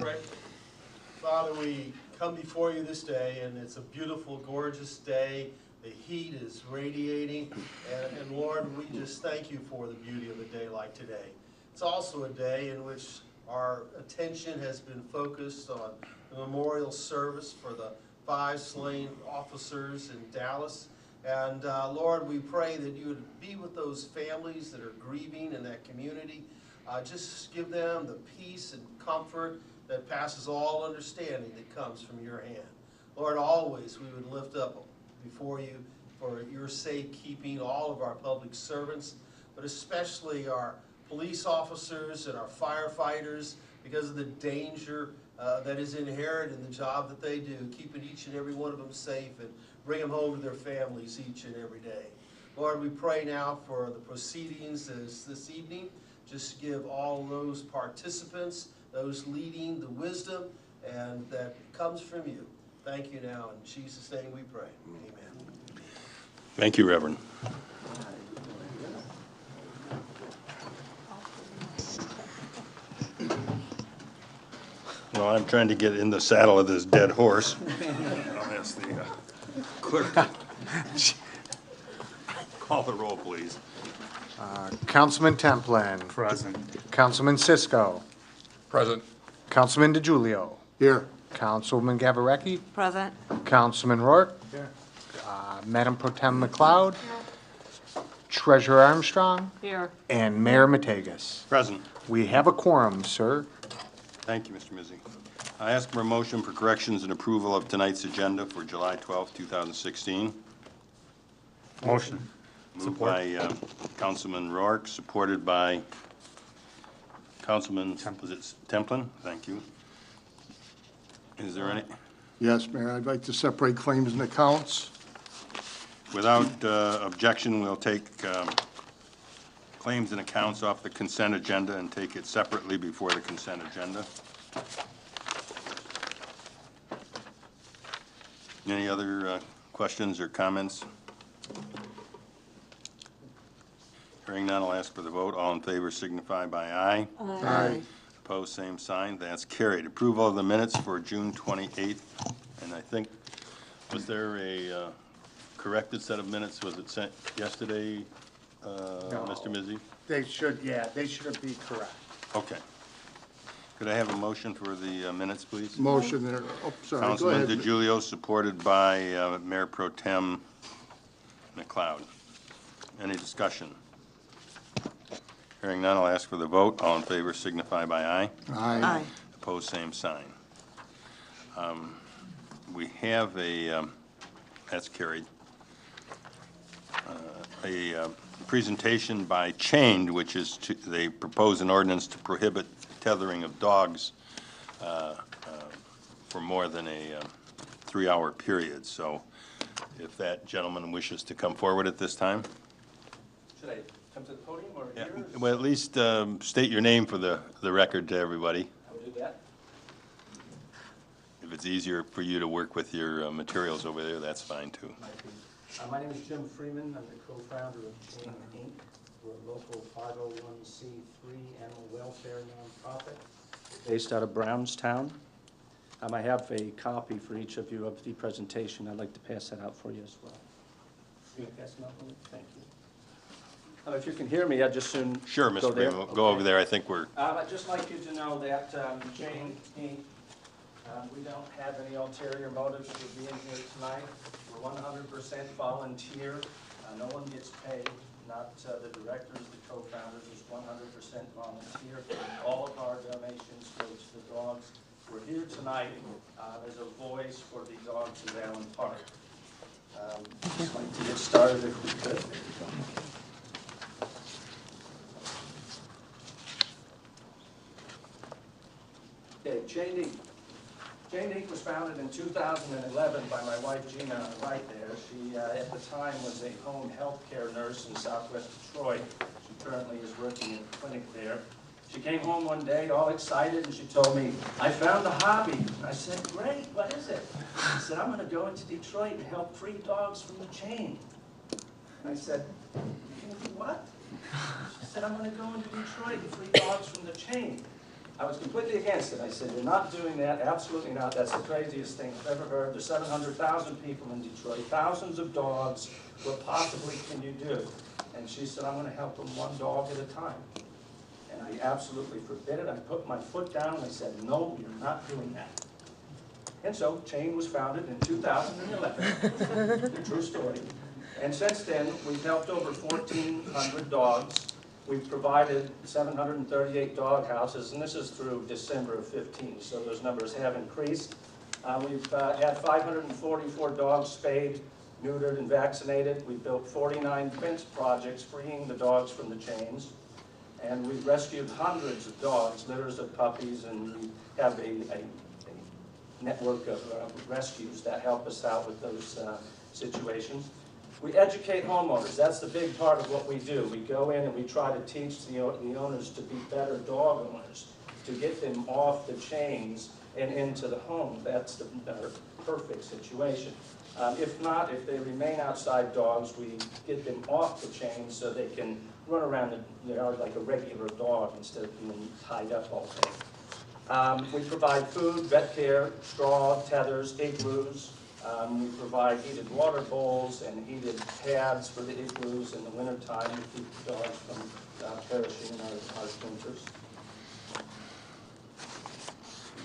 Right. Father, we come before you this day, and it's a beautiful, gorgeous day. The heat is radiating, and Lord, we just thank you for the beauty of a day like today. It's also a day in which our attention has been focused on the memorial service for the 5 slain officers in Dallas. And Lord, we pray that you would be with those families that are grieving in that community. Just give them the peace and comfort that passes all understanding that comes from your hand. Lord, always we would lift up before you for your safekeeping all of our public servants, but especially our police officers and our firefighters, because of the danger that is inherent in the job that they do, keeping each and every one of them safe and bring them home to their families each and every day. Lord, we pray now for the proceedings this evening. Just give all those participants, those leading, the wisdom and that comes from you. Thank you now. In Jesus' name we pray. Amen. Thank you, Reverend. Well, I'm trying to get in the saddle of this dead horse. I'll ask the clerk. Call the roll, please. Councilman Templin. Present. Councilman Cisco. Present. Councilman DiGiulio. Here. Councilman Gavarecki. Present. Councilman Rourke. Here. Madam Pro Tem McLeod. Treasurer Armstrong. Here. And Mayor Mategas. Present. We have a quorum, sir. Thank you, Mr. Mizzi. I ask for a motion for corrections and approval of tonight's agenda for July 12, 2016. Motion. Moved by Councilman Rourke, supported by Councilman Templin. Thank you. Is there any? Yes, Mayor, I'd like to separate claims and accounts. Without objection, we'll take claims and accounts off the consent agenda and take it separately before the consent agenda. Any other questions or comments? Hearing none, I'll ask for the vote. All in favor signify by aye. Aye. Opposed, same sign. That's carried. Approval of the minutes for June 28th. And I think, was there a corrected set of minutes? Was it sent yesterday, Mr. Mizzi? They should be correct. Okay. Could I have a motion for the minutes, please? Motion there. Oh, sorry. Go Councilman ahead. DiGiulio, supported by Mayor Pro Tem McLeod. Any discussion? Hearing none, I'll ask for the vote. All in favor signify by aye. Aye. Opposed, same sign. We have a, that's carried, a presentation by C.H.A.I.N.E.D, which is, they propose an ordinance to prohibit tethering of dogs for more than a 3-hour period. So if that gentleman wishes to come forward at this time. Should I come to the podium or Yeah, here? well, at least state your name for the record to everybody. I will do that. If it's easier for you to work with your materials over there, that's fine too. My name is Jim Freeman. I'm the co-founder of C.H.A.I.N.E, Inc. We're a local 501c3 animal welfare nonprofit based out of Brownstown. I have a copy for each of you of the presentation. I'd like to pass that out for you as well. You want to pass it out for me? Thank you. If you can hear me, I'd just soon Sure, go Mr. there. Freeman, go over there. I think we're, I'd just like you to know that C.H.A.I.N.E, we don't have any ulterior motives for being here tonight. We're 100% volunteer. No one gets paid, not the directors, the co-founders, is 100% volunteer. All of our donations go to the dogs. We're here tonight as a voice for the dogs of Allen Park. Just like to get started if we could. Okay, C.H.A.I.N.E was founded in 2011 by my wife Gina on the right there. She, at the time, was a home health care nurse in Southwest Detroit. She currently is working in a clinic there. She came home one day all excited and she told me, I found a hobby. I said, great, what is it? She said, I'm going to go into Detroit and help free dogs from the chain. And I said, what? She said, I'm going to go into Detroit and free dogs from the chain. I was completely against it. I said, you're not doing that, absolutely not. That's the craziest thing I've ever heard. There's 700,000 people in Detroit, thousands of dogs. What possibly can you do? And she said, I'm going to help them one dog at a time. And I absolutely forbid it. I put my foot down and I said, no, you're not doing that. And so C.H.A.I.N.E.D was founded in 2011. True story. And since then, we've helped over 1,400 dogs. We've provided 738 dog houses, and this is through December of 15, so those numbers have increased. We've had 544 dogs spayed, neutered, and vaccinated. We've built 49 fence projects freeing the dogs from the chains. And we've rescued hundreds of dogs, litters of puppies, and we have a network of rescues that help us out with those situations. We educate homeowners. That's the big part of what we do. We go in and we try to teach the owners to be better dog owners, to get them off the chains and into the home. That's the perfect situation. If not, if they remain outside dogs, we get them off the chains so they can run around the yard like a regular dog instead of being tied up all day. We provide food, vet care, straw, tethers, igloos. We provide heated water bowls and heated pads for the igloos in the wintertime to keep the dogs from perishing in our winters.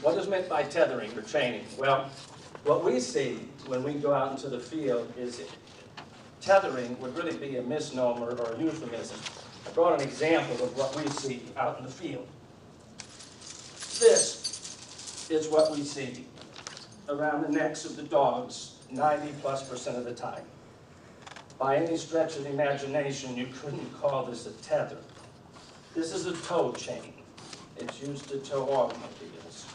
What is meant by tethering or chaining? Well, what we see when we go out into the field is tethering would really be a misnomer or a euphemism. I brought an example of what we see out in the field. This is what we see around the necks of the dogs 90+% of the time. By any stretch of the imagination, you couldn't call this a tether. This is a tow chain. It's used to tow automobiles.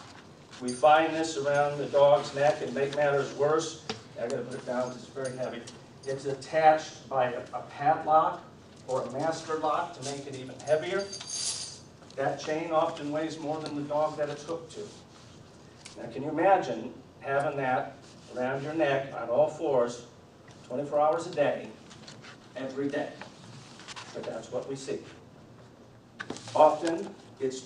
We find this around the dog's neck, and make matters worse, I gotta put it down because it's very heavy. It's attached by a padlock or a master lock to make it even heavier. That chain often weighs more than the dog that it's hooked to. Now, can you imagine having that around your neck on all fours, 24 hours a day, every day? But that's what we see. Often, it's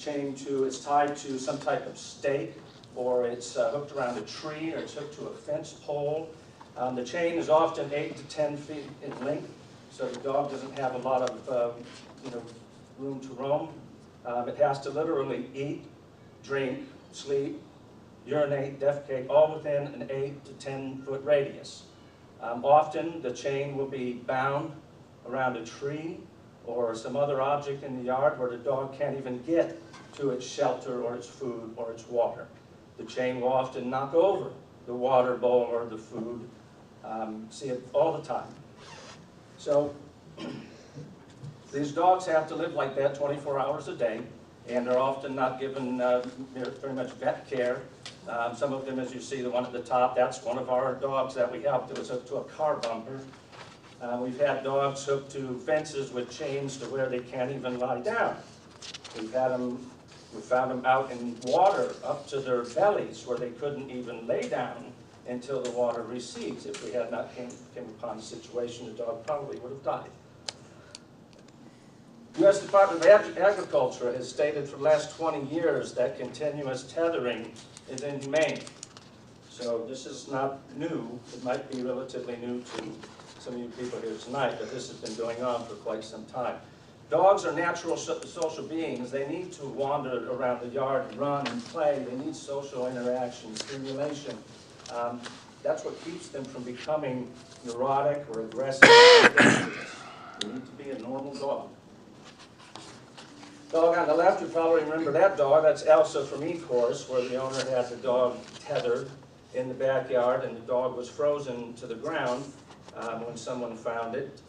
tied to some type of stake, or it's hooked around a tree, or it's hooked to a fence pole. The chain is often 8 to 10 feet in length, so the dog doesn't have a lot of room to roam. It has to literally eat, drink, sleep, urinate, defecate, all within an 8 to 10 foot radius. Often the chain will be bound around a tree or some other object in the yard where the dog can't even get to its shelter or its food or its water. The chain will often knock over the water bowl or the food. See it all the time. So these dogs have to live like that 24 hours a day, and they're often not given very much vet care. Some of them, as you see, the one at the top, that's one of our dogs that we helped. It was hooked to a car bumper. We've had dogs hooked to fences with chains to where they can't even lie down. We found them out in water up to their bellies where they couldn't even lay down until the water recedes. If we had not came upon a situation, the dog probably would have died. The U.S. Department of Agriculture has stated for the last 20 years that continuous tethering is inhumane. So this is not new. It might be relatively new to some of you people here tonight, but this has been going on for quite some time. Dogs are natural social beings. They need to wander around the yard and run and play. They need social interaction, stimulation. That's what keeps them from becoming neurotic or aggressive. They need to be a normal dog. Dog on the left, you probably remember that dog. That's Elsa from E-Course, where the owner had the dog tethered in the backyard, and the dog was frozen to the ground when someone found it.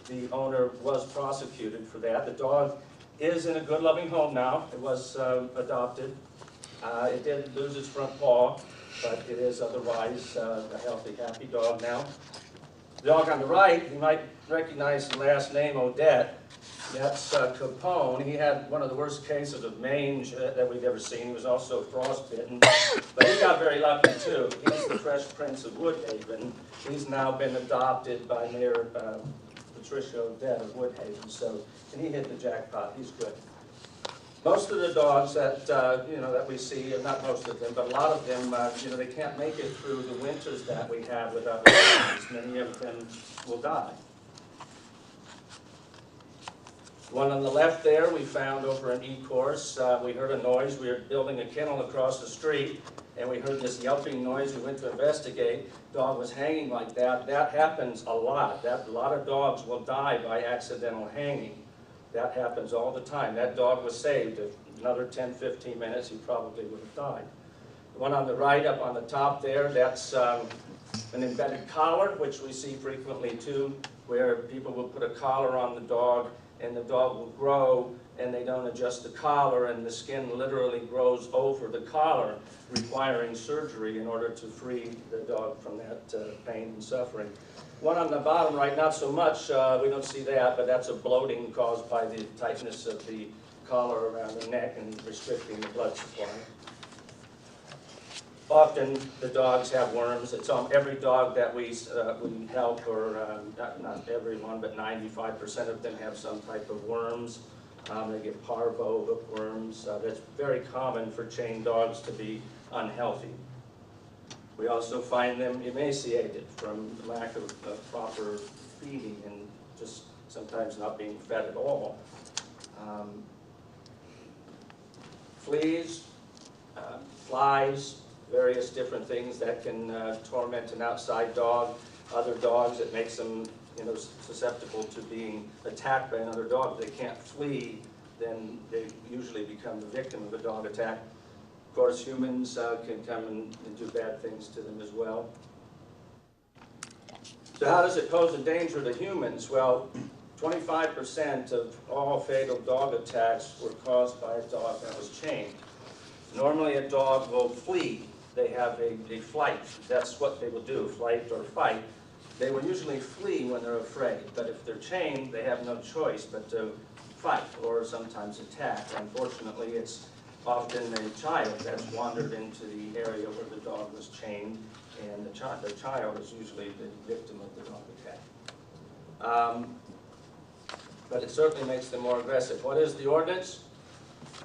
The owner was prosecuted for that. The dog is in a good, loving home now. It was adopted. It did lose its front paw, but it is otherwise a healthy, happy dog now. The dog on the right, you might recognize the last name, Odette. That's Capone. He had one of the worst cases of mange that we've ever seen. He was also frostbitten, but he got very lucky too. He's the Fresh Prince of Woodhaven. He's now been adopted by Mayor Patricia Odette of Woodhaven, and he hit the jackpot. He's good. Most of the dogs that, that we see, not most of them, but a lot of them, they can't make it through the winters that we have without vaccines. Many of them will die. One on the left there, we found over an E-course. We heard a noise. We were building a kennel across the street, and we heard this yelping noise. We went to investigate. Dog was hanging like that. That happens a lot. A lot of dogs will die by accidental hanging. That happens all the time. That dog was saved. If another 10, 15 minutes, he probably would have died. The one on the right up on the top there, that's an embedded collar, which we see frequently too, where people will put a collar on the dog and the dog will grow and they don't adjust the collar and the skin literally grows over the collar, requiring surgery in order to free the dog from that pain and suffering. One on the bottom right, not so much, we don't see that, but that's a bloating caused by the tightness of the collar around the neck and restricting the blood supply. Often the dogs have worms. It's on every dog that we help, or not everyone, but 95% of them have some type of worms. They get parvo, hookworms. That's very common for chained dogs to be unhealthy. We also find them emaciated from the lack of proper feeding and just sometimes not being fed at all. Fleas, flies, various different things that can torment an outside dog. Other dogs, it makes them susceptible to being attacked by another dog. If they can't flee, then they usually become the victim of a dog attack. Of course, humans can come and do bad things to them as well. So how does it pose a danger to humans? Well, 25% of all fatal dog attacks were caused by a dog that was chained. Normally a dog will flee. They have a flight. That's what they will do, flight or fight. They will usually flee when they're afraid, but if they're chained, they have no choice but to fight or sometimes attack. Unfortunately, it's often a child that's wandered into the area where the dog was chained, and the child is usually the victim of the dog attack. But it certainly makes them more aggressive. What is the ordinance?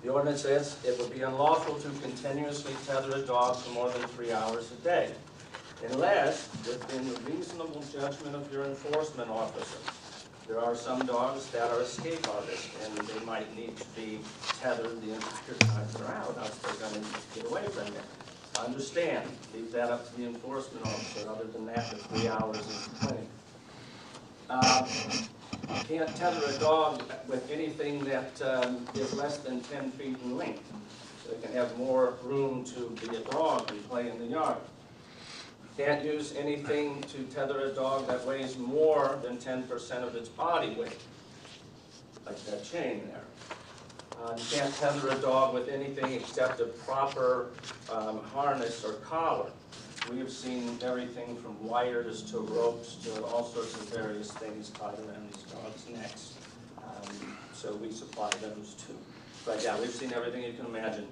The ordinance says it would be unlawful to continuously tether a dog for more than 3 hours a day, unless within the reasonable judgment of your enforcement officer. There are some dogs that are escape artists, and they might need to be tethered the entire time they're out, else they're going to get away from you. Understand, leave that up to the enforcement officer. Other than that, the 3 hours is plenty. You can't tether a dog with anything that is less than 10 feet in length. So they can have more room to be a dog and play in the yard. Can't use anything to tether a dog that weighs more than 10% of its body weight, like that chain there. You can't tether a dog with anything except a proper harness or collar. We have seen everything from wires to ropes to all sorts of various things tied around these dogs' necks. So we supply those too. But yeah, we've seen everything you can imagine.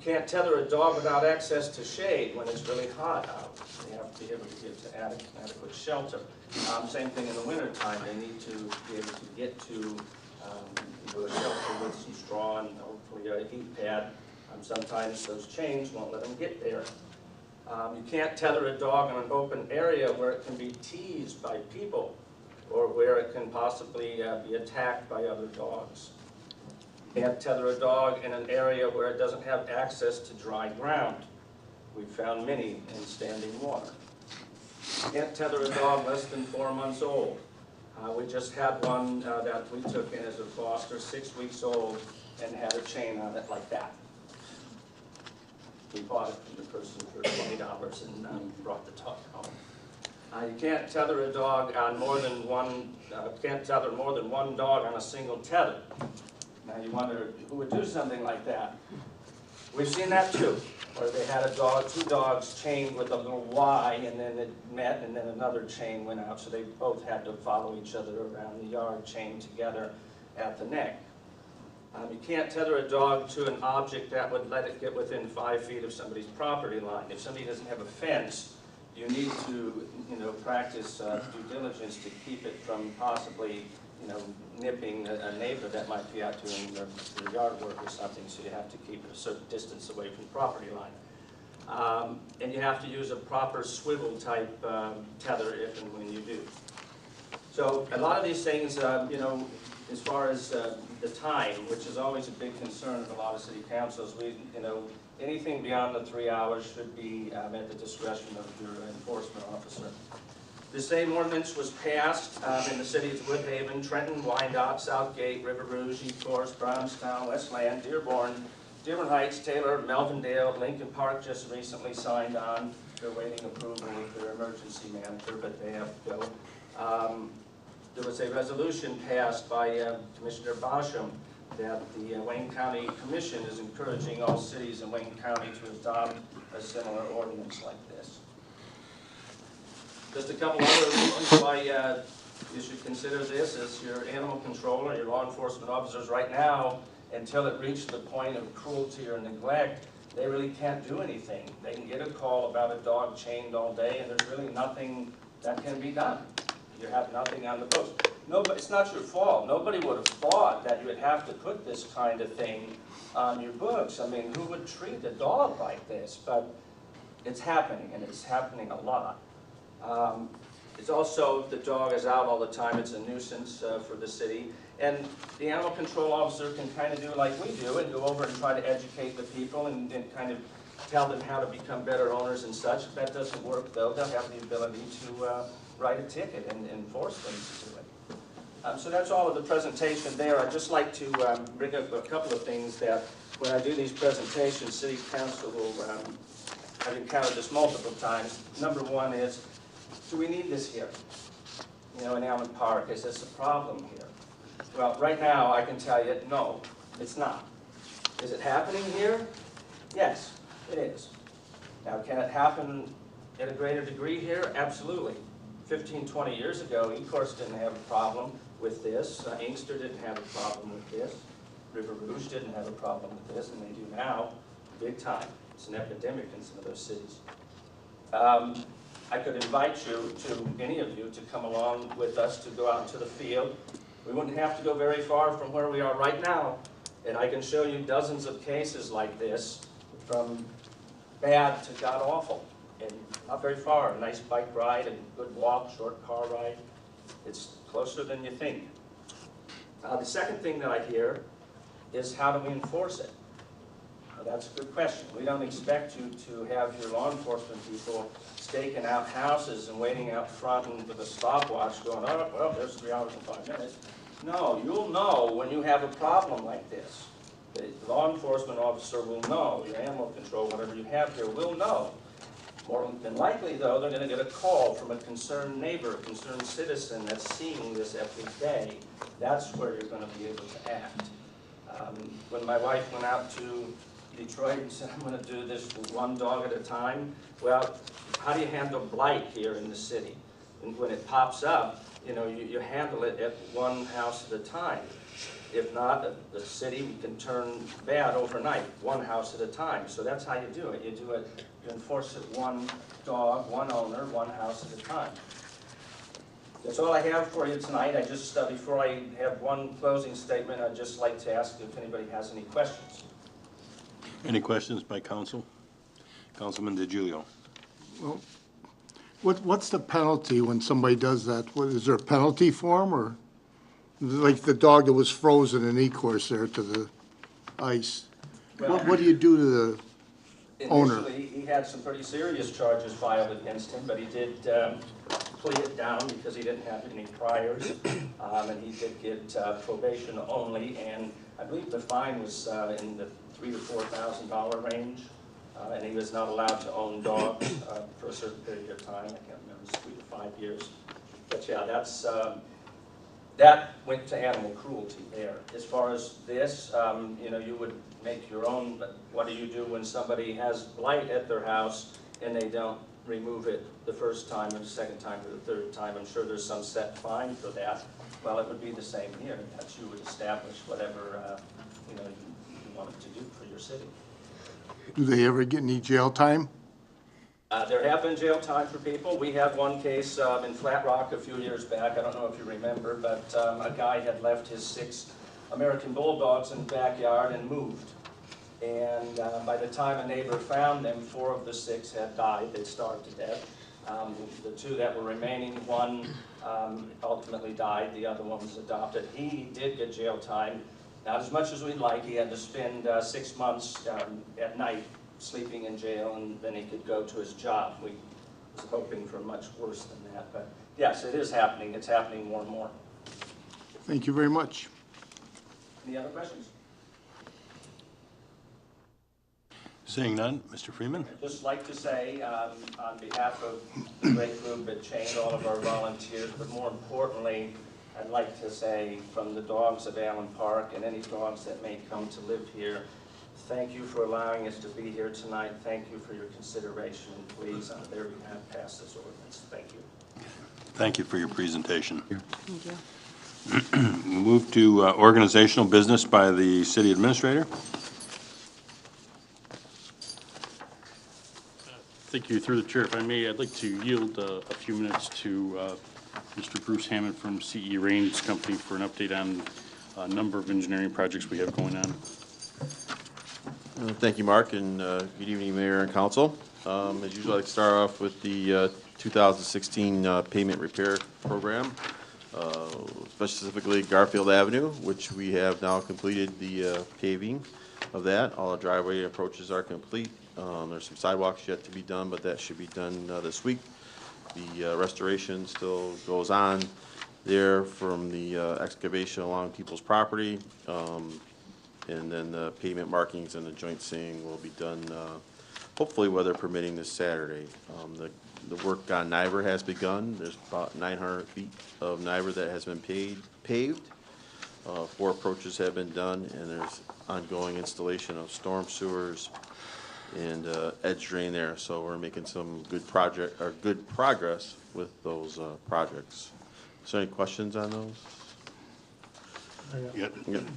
You can't tether a dog without access to shade when it's really hot out. They have to be able to get to adequate shelter. Same thing in the wintertime. They need to be able to get to a shelter with some straw and hopefully a heat pad. Sometimes those chains won't let them get there. You can't tether a dog in an open area where it can be teased by people or where it can possibly be attacked by other dogs. You can't tether a dog in an area where it doesn't have access to dry ground. We've found many in standing water. You can't tether a dog less than 4 months old. We just had one that we took in as a foster, 6 weeks old, and had a chain on it like that. We bought it from the person for $20 and brought the dog home. You can't tether a dog on more than one. Can't tether more than one dog on a single tether. Now you wonder who would do something like that. We've seen that too, where they had a dog, 2 dogs chained with a little Y, and then it met, and then another chain went out, so they both had to follow each other around the yard, chained together at the neck. You can't tether a dog to an object that would let it get within 5 feet of somebody's property line. If somebody doesn't have a fence, you need to, practice due diligence to keep it from possibly, nipping a neighbor that might be out doing their yard work or something, so you have to keep it a certain distance away from the property line. And you have to use a proper swivel type tether if and when you do. So a lot of these things, as far as the time, which is always a big concern of a lot of city councils, anything beyond the 3 hours should be at the discretion of your enforcement officer. The same ordinance was passed in the cities of Woodhaven, Trenton, Wyandotte, Southgate, River Rouge, East Forest, Brownstown, Westland, Dearborn Heights, Taylor, Melvindale, Lincoln Park just recently signed on. They're waiting approval of their emergency manager, but they have to go. There was a resolution passed by Commissioner Basham that the Wayne County Commission is encouraging all cities in Wayne County to adopt a similar ordinance like this. Just a couple other reasons why you should consider this as your animal controller, your law enforcement officers right now, until it reached the point of cruelty or neglect, they really can't do anything. They can get a call about a dog chained all day and there's really nothing that can be done. You have nothing on the books. Nobody, it's not your fault. Nobody would have thought that you would have to put this kind of thing on your books. I mean, who would treat a dog like this? But it's happening, and it's happening a lot. It's also, the dog is out all the time. It's a nuisance for the city. And the animal control officer can kind of do like we do and go over and try to educate the people and kind of tell them how to become better owners and such. If that doesn't work, though, they'll have the ability to write a ticket and enforce them to do it. So that's all of the presentation there. I'd just like to bring up a couple of things that when I do these presentations, City Council will, I've encountered this multiple times. Number one is, do we need this here? In Allen Park, is this a problem here? Well, right now, I can tell you, no, it's not. Is it happening here? Yes, it is. Now, can it happen at a greater degree here? Absolutely. 15, 20 years ago, Ecorse didn't have a problem with this. Inkster didn't have a problem with this. River Rouge didn't have a problem with this, and they do now, big time. It's an epidemic in some of those cities. I could invite you, any of you, to come along with us to go out into the field. We wouldn't have to go very far from where we are right now, and I can show you dozens of cases like this, from bad to god-awful. And not very far, a nice bike ride, a good walk, short car ride. It's closer than you think. The second thing that I hear is, how do we enforce it? Well, that's a good question. We don't expect you to have your law enforcement people staking out houses and waiting out front and with a stopwatch going, oh, well, there's 3 hours and 5 minutes. No, you'll know when you have a problem like this. The law enforcement officer will know, your animal control, whatever you have here, will know. More than likely, though, they're going to get a call from a concerned neighbor, a concerned citizen that's seeing this every day. That's where you're going to be able to act. When my wife went out to Detroit and said, I'm going to do this one dog at a time, well, how do you handle blight here in the city? And when it pops up, you handle it at one house at a time. If not, the city can turn bad overnight, one house at a time. So that's how you do it. You enforce it one dog, one owner, one house at a time. That's all I have for you tonight. I just, before I have one closing statement, I'd just like to ask if anybody has any questions. Any questions by council? Councilman DiGiulio. Well, what's the penalty when somebody does that? Is there a penalty for them, or like the dog that was frozen in Ecorse there to the ice? Well, What do you do to the owner? Initially, he had some pretty serious charges filed against him, but he did plea it down because he didn't have any priors, and he did get probation only, and I believe the fine was in the $3,000 to $4,000 range, and he was not allowed to own dogs for a certain period of time. I can't remember, it's 3 to 5 years. But yeah, that went to animal cruelty there. As far as this, you would make your own, but what do you do when somebody has blight at their house and they don't remove it the first time or the second time or the third time? I'm sure there's some set fine for that. Well, it would be the same here, that you would establish whatever you wanted to do for your city. Do they ever get any jail time? There have been jail time for people. We had one case in Flat Rock a few years back. I don't know if you remember, but a guy had left his 6 American Bulldogs in the backyard and moved. And by the time a neighbor found them, 4 of the 6 had died. They'd starved to death. The 2 that were remaining, one ultimately died. The other one was adopted. He did get jail time. Not as much as we'd like. He had to spend 6 months at night sleeping in jail, and then he could go to his job. We was hoping for much worse than that. But yes, it is happening. It's happening more and more. Thank you very much. Any other questions? Seeing none, Mr. Freeman? I'd just like to say, on behalf of the great group at C.H.A.I.N.E.D, all of our volunteers, but more importantly, I'd like to say from the dogs of Allen Park and any dogs that may come to live here, thank you for allowing us to be here tonight. Thank you for your consideration. And please, on their behalf, pass this ordinance. Thank you. Thank you for your presentation. Thank you. We'll move to organizational business by the city administrator. Thank you. Through the chair, if I may, I'd like to yield a few minutes to Mr. Bruce Hammond from C.H.A.I.N.E company for an update on a number of engineering projects we have going on. Thank you, Mark, and good evening, Mayor and Council. As usual, I'd like to start off with the 2016 pavement repair program, specifically Garfield Avenue, which we have now completed the paving of that. All the driveway approaches are complete. There's some sidewalks yet to be done, but that should be done this week. The restoration still goes on there from the excavation along people's property. And then the pavement markings and the joint sealing will be done, hopefully weather permitting, this Saturday. The work on Niver has begun. There's about 900 feet of Niver that has been paved. 4 approaches have been done, and there's ongoing installation of storm sewers and edge drain there. So we're making some good progress with those projects. Is there any questions on those? Yeah.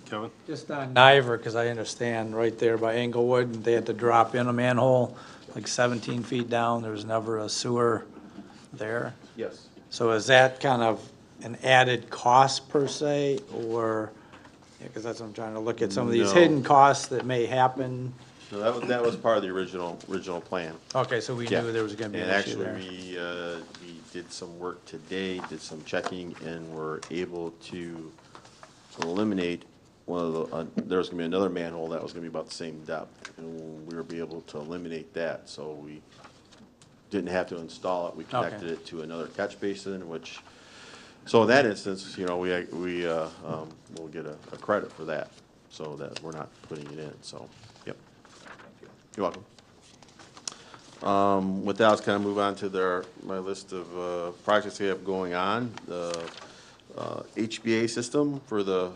Kevin? Just on Niver, because I understand right there by Englewood, they had to drop in a manhole like 17 feet down. There was never a sewer there. Yes. So is that kind of an added cost per se, or, because that's what I'm trying to look at, some of these No. hidden costs that may happen? So that was part of the original plan. Okay, so we Yeah. knew there was going to be And an issue actually, there. we did some work today, did some checking, and were able to eliminate one of the, there was gonna be another manhole that was gonna be about the same depth, and we were able to eliminate that, so we didn't have to install it. We connected it to another catch basin, which, so in that instance, you know, we'll get a credit for that, so that we're not putting it in, so, yep. You're welcome. With that, let's kind of move on to my list of projects we have going on. The HBA system for the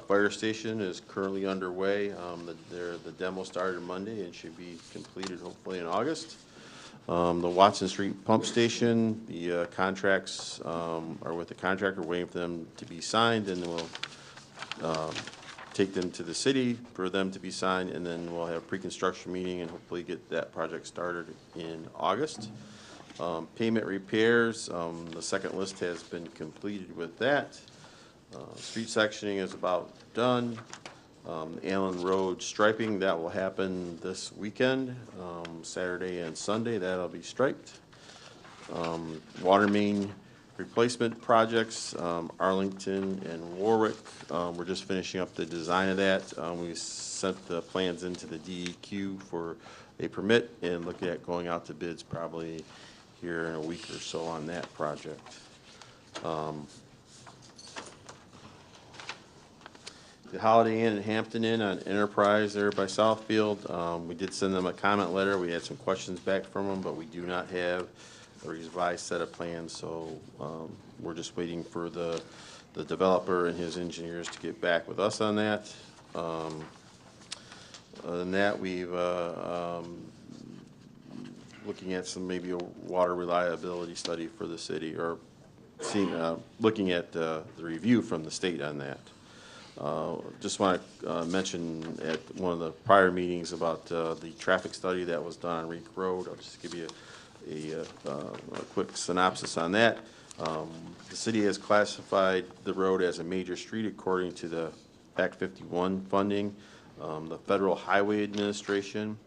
fire station is currently underway. The demo started Monday and should be completed hopefully in August. The Watson Street pump station, the contracts are with the contractor, waiting for them to be signed, and we'll take them to the city for them to be signed, and then we'll have a pre-construction meeting and hopefully get that project started in August. Payment repairs, the second list has been completed with that. Street sectioning is about done. Allen Road striping, that will happen this weekend, Saturday and Sunday, that'll be striped. Water main replacement projects, Arlington and Warwick, we're just finishing up the design of that. We sent the plans into the DEQ for a permit and looking at going out to bids probably here in a week or so on that project. The Holiday Inn and Hampton Inn on Enterprise there by Southfield, we did send them a comment letter. We had some questions back from them, but we do not have a revised set of plans, so we're just waiting for the developer and his engineers to get back with us on that. Other than that, we've looking at some maybe a water reliability study for the city, or seeing looking at the review from the state on that. Just want to mention at one of the prior meetings about the traffic study that was done on Reek Road. I'll just give you a quick synopsis on that. The city has classified the road as a major street according to the Act 51 funding. The Federal Highway Administration,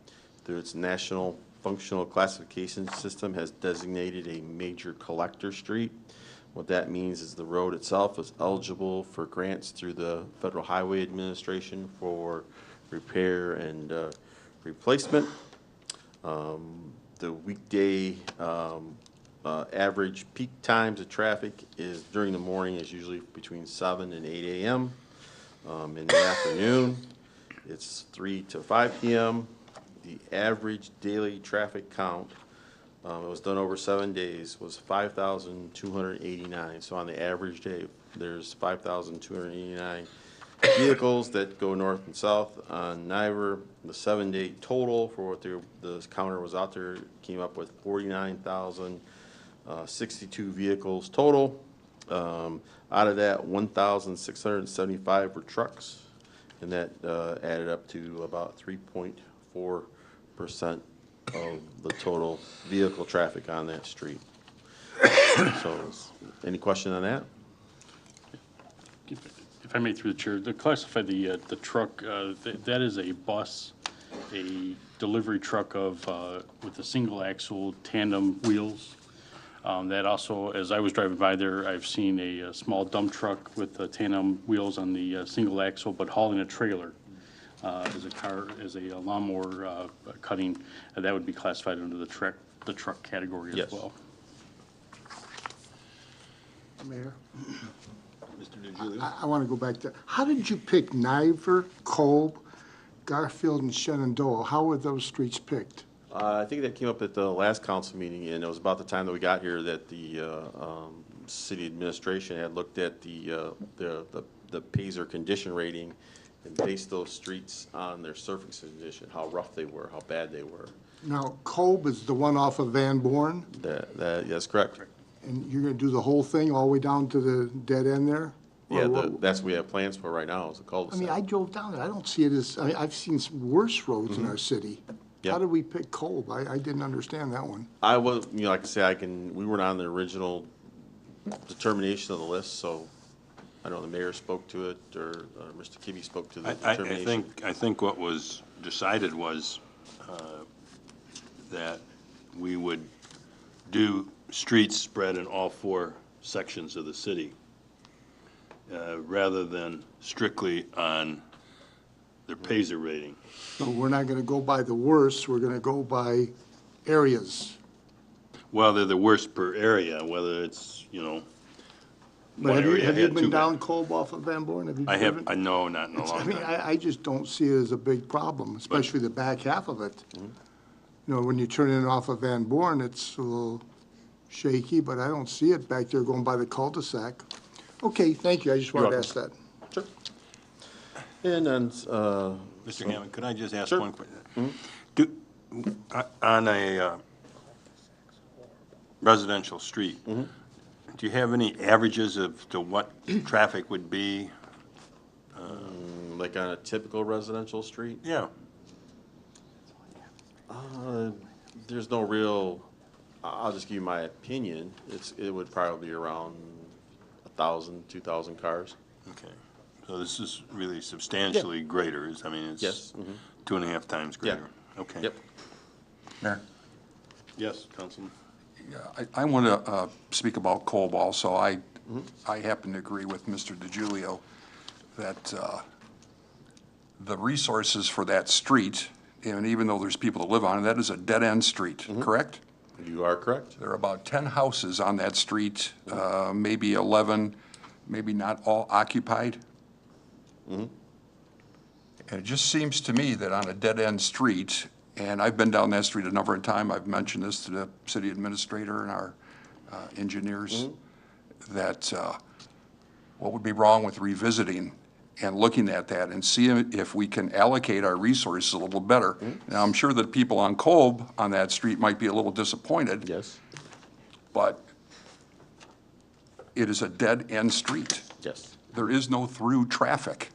through its National Functional Classification System, has designated a major collector street. What that means is the road itself is eligible for grants through the Federal Highway Administration for repair and replacement. The weekday average peak times of traffic is during the morning is usually between 7 and 8 a.m. In the afternoon, it's 3 to 5 p.m. The average daily traffic count, it was done over 7 days, was 5,289. So on the average day, there's 5,289 vehicles that go north and south on Niver. The 7-day total for what the counter was out there came up with 49,062 vehicles total. Out of that, 1,675 were trucks, and that added up to about 3.4% of the total vehicle traffic on that street. So, any question on that? If I may, through the chair, to classify the truck, that is a bus, a delivery truck of, with a single axle tandem wheels. That also, as I was driving by there, I've seen a small dump truck with tandem wheels on the single axle, but hauling a trailer as a lawnmower cutting. That would be classified under the truck category Yes. as well. Mayor, Mr. DiGiulio? I want to go back to, how did you pick Niver, Kolb, Garfield, and Shenandoah? How were those streets picked? I think that came up at the last council meeting, and it was about the time that we got here that the city administration had looked at the Payzer condition rating and based those streets on their surface condition, how rough they were, how bad they were. Now, Kolb is the one off of Van Born, That's correct. and you're going to do the whole thing all the way down to the dead end there? Yeah, Or- that's what we have plans for right now, is a I cul-de-sac. mean, I drove down there. I don't see it as, I mean, I've seen some worse roads in our city. Yeah. How did we pick Kolb? I didn't understand that one. I was, like I say, we weren't on the original determination of the list, so I know the mayor spoke to it, or Mr. Kibbe spoke to the determination. I think what was decided was that we would do streets spread in all 4 sections of the city, rather than strictly on their Payzer rating. So we're not going to go by the worst, we're going to go by areas. Well, they're the worst per area, whether it's, But one have you, area have you had been two down Kolb off of Van Born? Have you I have, driven? I know, not in a I long mean, time. I just don't see it as a big problem, especially the back half of it. You know, when you turn in off of Van Born, it's a little shaky, but I don't see it back there going by the cul-de-sac. Okay, thank you, I just wanted to ask that. Sure. And then, Mr. Hammond, could I just ask Sure. one question? On a residential street, do you have any averages of to what traffic would be? like on a typical residential street, Yeah. there's no real, I'll just give you my opinion. It would probably be around 1,000, 2,000 cars. Okay. So this is really substantially greater, I mean, it's Yes. 2.5 times Yeah. greater. Okay. Yep. Mayor? Yes, Councilman. Yeah, I want to speak about Kolb also. I happen to agree with Mr. DiGiulio that the resources for that street, and even though there's people that live on it, that is a dead-end street, correct? You are correct. There are about 10 houses on that street, maybe 11, maybe not all occupied. And it just seems to me that on a dead-end street, and I've been down that street a number of times, I've mentioned this to the city administrator and our engineers, that what would be wrong with revisiting and looking at that and seeing if we can allocate our resources a little better. Now, I'm sure that people on Kolb on that street might be a little disappointed. Yes. But it is a dead-end street. Yes. There is no through traffic.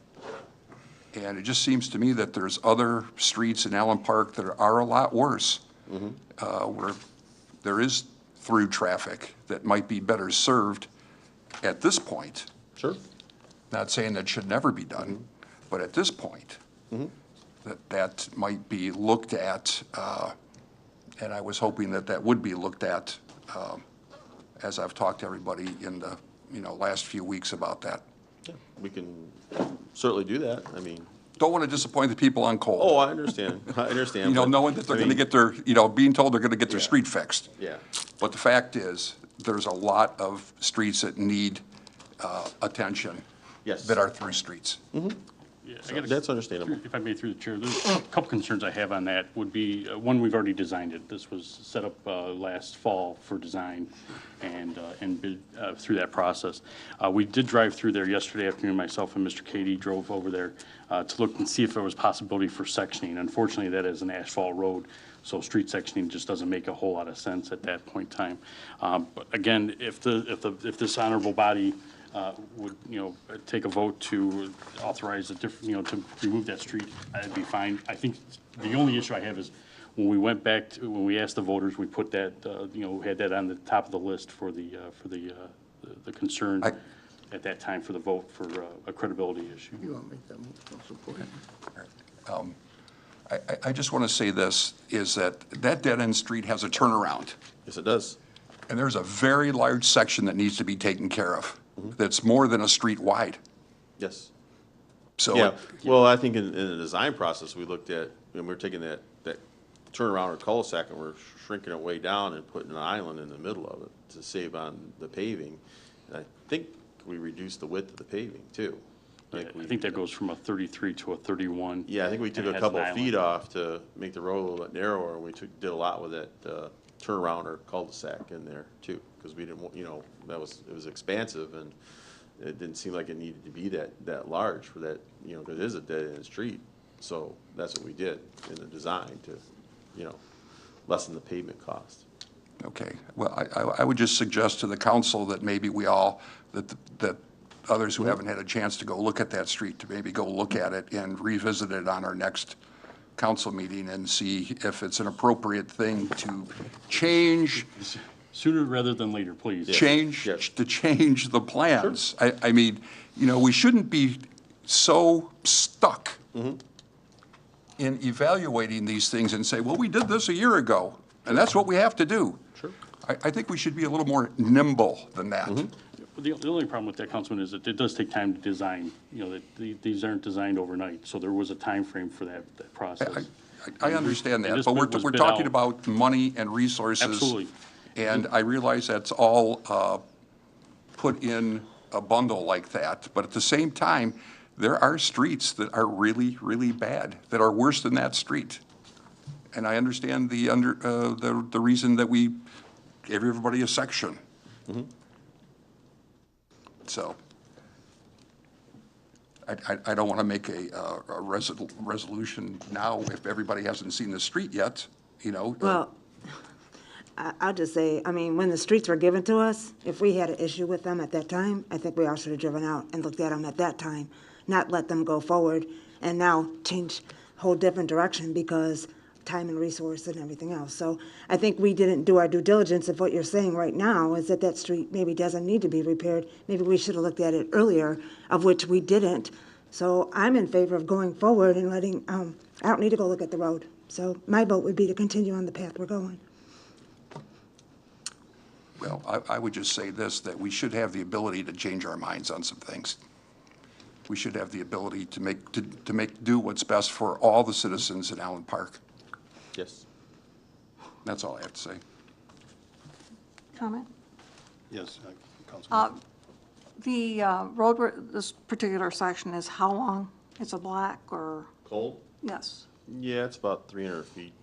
And it just seems to me that there's other streets in Allen Park that are a lot worse, where there is through traffic that might be better served at this point. Sure. Not saying that should never be done, but at this point, that might be looked at, and I was hoping that that would be looked at, as I've talked to everybody in the, last few weeks about that. Yeah, we can certainly do that. I mean, Don't want to disappoint the people on Cole. oh, I understand. I understand. but, Knowing that they're I going to mean, get their, being told they're going to get their street fixed. Yeah. But the fact is, there's a lot of streets that need attention. Yes. That are through streets. Yeah, I got a- That's understandable. If I may, through the chair, there's a couple concerns I have on that would be, one, we've already designed it. This was set up last fall for design and bid through that process. We did drive through there yesterday afternoon, myself and Mr. C.H.A.I.N.E drove over there to look and see if there was possibility for sectioning. Unfortunately, that is an asphalt road, so street sectioning just doesn't make a whole lot of sense at that point in time. But again, if this honorable body would, take a vote to authorize a different, to remove that street, I'd be fine. I think the only issue I have is when we went back to, when we asked the voters, we put that, had that on the top of the list for the concern at that time for the vote for a credibility issue. You want to make that move, Council Floyd? I just want to say this, is that dead-end street has a turnaround. Yes, it does. And there's a very large section that needs to be taken care of. That's more than a street wide. Yes. So. Yeah, well, I think in the design process, we looked at, and we're taking that turnaround or cul-de-sac and we're shrinking it way down and putting an island in the middle of it to save on the paving. And I think we reduced the width of the paving too. I think that goes from a 33 to a 31. Yeah, I think we took and it a has couple an of feet island. off to make the road a little bit narrower, and we did a lot with that turnaround or cul-de-sac in there too, because we didn't want, it was expansive, and it didn't seem like it needed to be that large for that, because it is a dead-end street. So that's what we did in the design to, lessen the pavement cost. Okay, well, I would just suggest to the council that maybe we all, that others who haven't had a chance to go look at that street, to maybe go look at it and revisit it on our next council meeting and see if it's an appropriate thing to change, Sooner rather than later, please. change the plans. Sure. I mean, we shouldn't be so stuck in evaluating these things and say, well, we did this a year ago, and that's what we have to do. Sure. I think we should be a little more nimble than that. The only problem with that, Councilman, is that it does take time to design. These aren't designed overnight, so there was a time frame for that process. I understand And that, this but bid was we're bid talking out. about money and resources. Absolutely. And I realize that's all put in a bundle like that, but at the same time, there are streets that are really, really bad, that are worse than that street. And I understand the reason that we gave everybody a section. So, I don't want to make a resolution now if everybody hasn't seen the street yet, Well, I'll just say, when the streets were given to us, if we had an issue with them at that time, I think we all should have driven out and looked at them at that time, not let them go forward and now change a whole different direction because time and resource and everything else. So I think we didn't do our due diligence if what you're saying right now is that street maybe doesn't need to be repaired. Maybe we should have looked at it earlier, of which we didn't. So I'm in favor of going forward and letting, I don't need to go look at the road. So my vote would be to continue on the path we're going. Well, I would just say this, that we should have the ability to change our minds on some things. We should have the ability to do what's best for all the citizens in Allen Park. Yes. That's all I have to say. Uh, Comment? Yes, Councilman. The road, this particular section is how long? It's a block or, Cold? yes. Yeah, it's about 300 feet,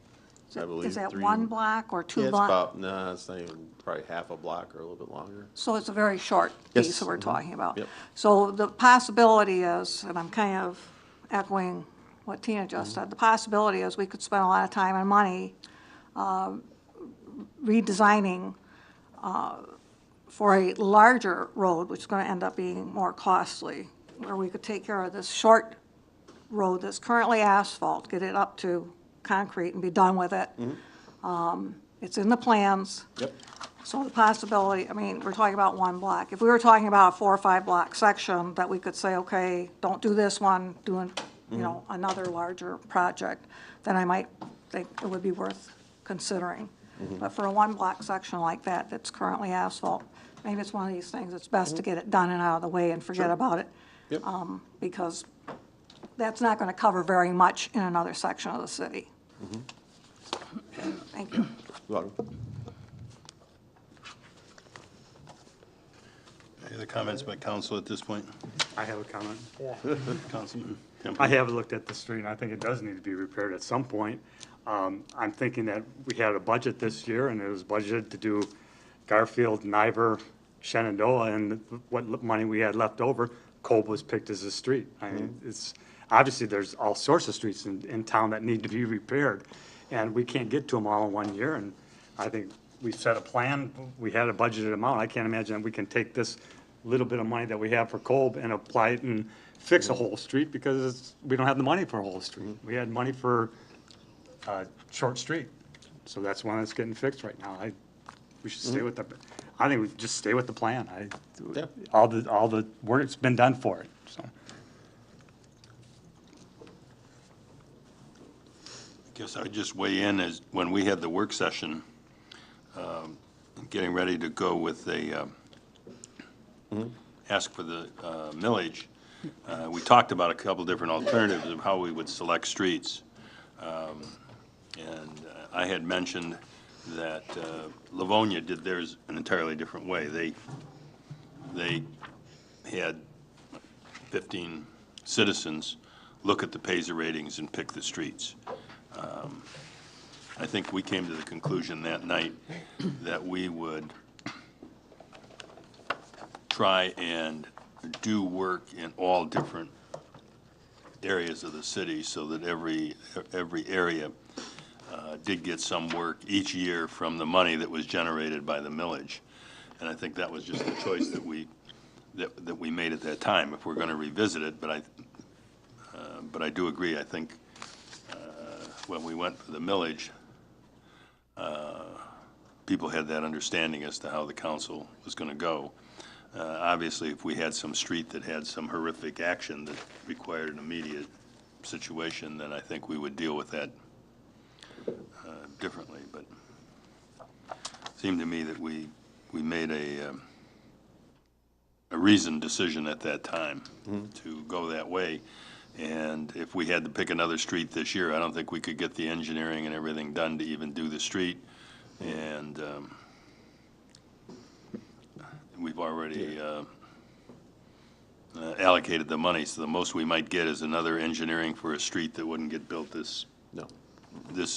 I believe. Is that one block or two Yeah, it's blocks? about, no, it's not even, probably half a block or a little bit longer. So it's a very short Yes. piece that we're talking about. Yep. So the possibility is, and I'm kind of echoing what Tina just said, the possibility is we could spend a lot of time and money redesigning for a larger road, which is going to end up being more costly, where we could take care of this short road that's currently asphalt, get it up to concrete and be done with it. It's in the plans. Yep. So the possibility, I mean, we're talking about one block. If we were talking about a 4 or 5 block section, that we could say, okay, don't do this one, do, you know, another larger project, then I might think it would be worth considering. But for a 1 block section like that, that's currently asphalt, maybe it's one of these things, it's best to get it done and out of the way and forget about it. Yep. Because that's not gonna cover very much in another section of the city. Thank you. You're welcome. Any other comments by council at this point? I have a comment. Councilman Temple? I have looked at the street, and I think it does need to be repaired at some point. I'm thinking that we had a budget this year, and it was budgeted to do Garfield, Niver, Shenandoah, and what money we had left over, Kolb was picked as a street. I mean, it's, obviously, there's all sorts of streets in town that need to be repaired, and we can't get to them all in 1 year, and I think we set a plan, we had a budgeted amount. I can't imagine that we can take this little bit of money that we have for Kolb and apply it and fix a whole street, because we don't have the money for a whole street. We had money for a short street, so that's one that's getting fixed right now. We should stay with I think we just stay with the plan. Yeah. All the work's been done for it, so. I guess I'd just weigh in as, when we had the work session, getting ready to go with a, ask for the millage, we talked about a couple different alternatives of how we would select streets. And I had mentioned that Livonia did theirs an entirely different way. They had 15 citizens look at the Payzer ratings and pick the streets. I think we came to the conclusion that night that we would try and do work in all different areas of the city so that every area did get some work each year from the money that was generated by the millage. And I think that was just the choice that we made at that time. If we're going to revisit it, but I do agree. I think when we went for the millage, people had that understanding as to how the council was going to go. Obviously, if we had some street that had some horrific action that required an immediate situation, then I think we would deal with that differently. But it seemed to me that we made a reasoned decision at that time to go that way. And if we had to pick another street this year, I don't think we could get the engineering and everything done to even do the street. And we've already allocated the money, so the most we might get is another engineering for a street that wouldn't get built this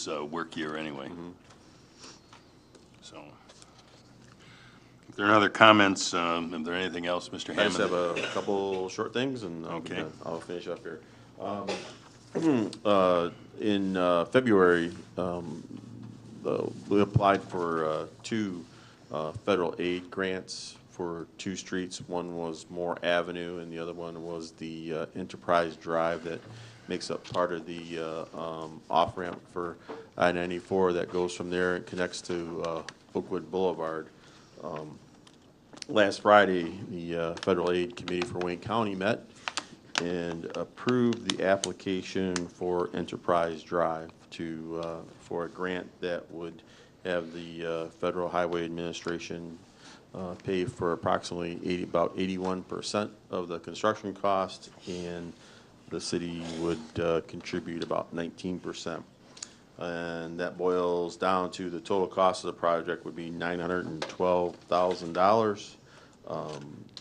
work year anyway. So, if there are other comments, is there anything else, Mr. Hammond? I just have a couple short things, and Okay. I'll finish up here. In February, we applied for 2 federal aid grants for 2 streets. One was Moore Avenue, and the other one was the Enterprise Drive that makes up part of the off-ramp for I-94 that goes from there and connects to Oakwood Boulevard. Last Friday, the Federal Aid Committee for Wayne County met and approved the application for Enterprise Drive for a grant that would have the Federal Highway Administration pay for approximately about 81% of the construction cost, and the city would contribute about 19%. And that boils down to the total cost of the project would be $912,000.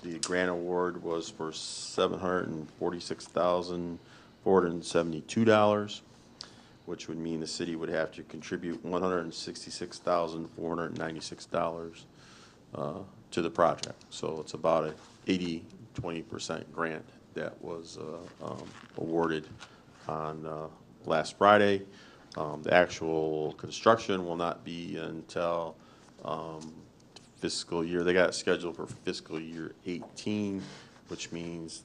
The grant award was for $746,472, which would mean the city would have to contribute $166,496 to the project. So it's about a 80-20% grant that was awarded on last Friday. The actual construction will not be until fiscal year, they got it scheduled for fiscal year 18, which means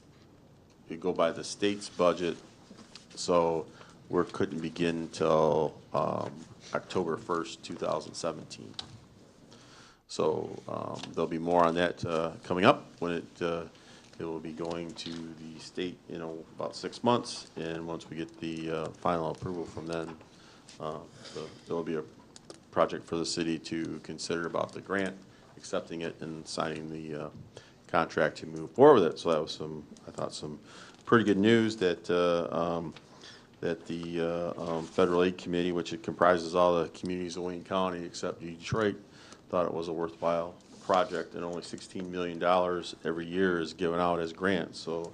we go by the state's budget, so we couldn't begin until October 1st, 2017. So there'll be more on that coming up when it will be going to the state in about 6 months, and once we get the final approval from them, there'll be a project for the city to consider about the grant, accepting it and signing the contract to move forward with it. So that was I thought some pretty good news that that the Federal Aid Committee, which it comprises all the communities of Wayne County except Detroit, thought it was a worthwhile project, and only $16 million every year is given out as grants. So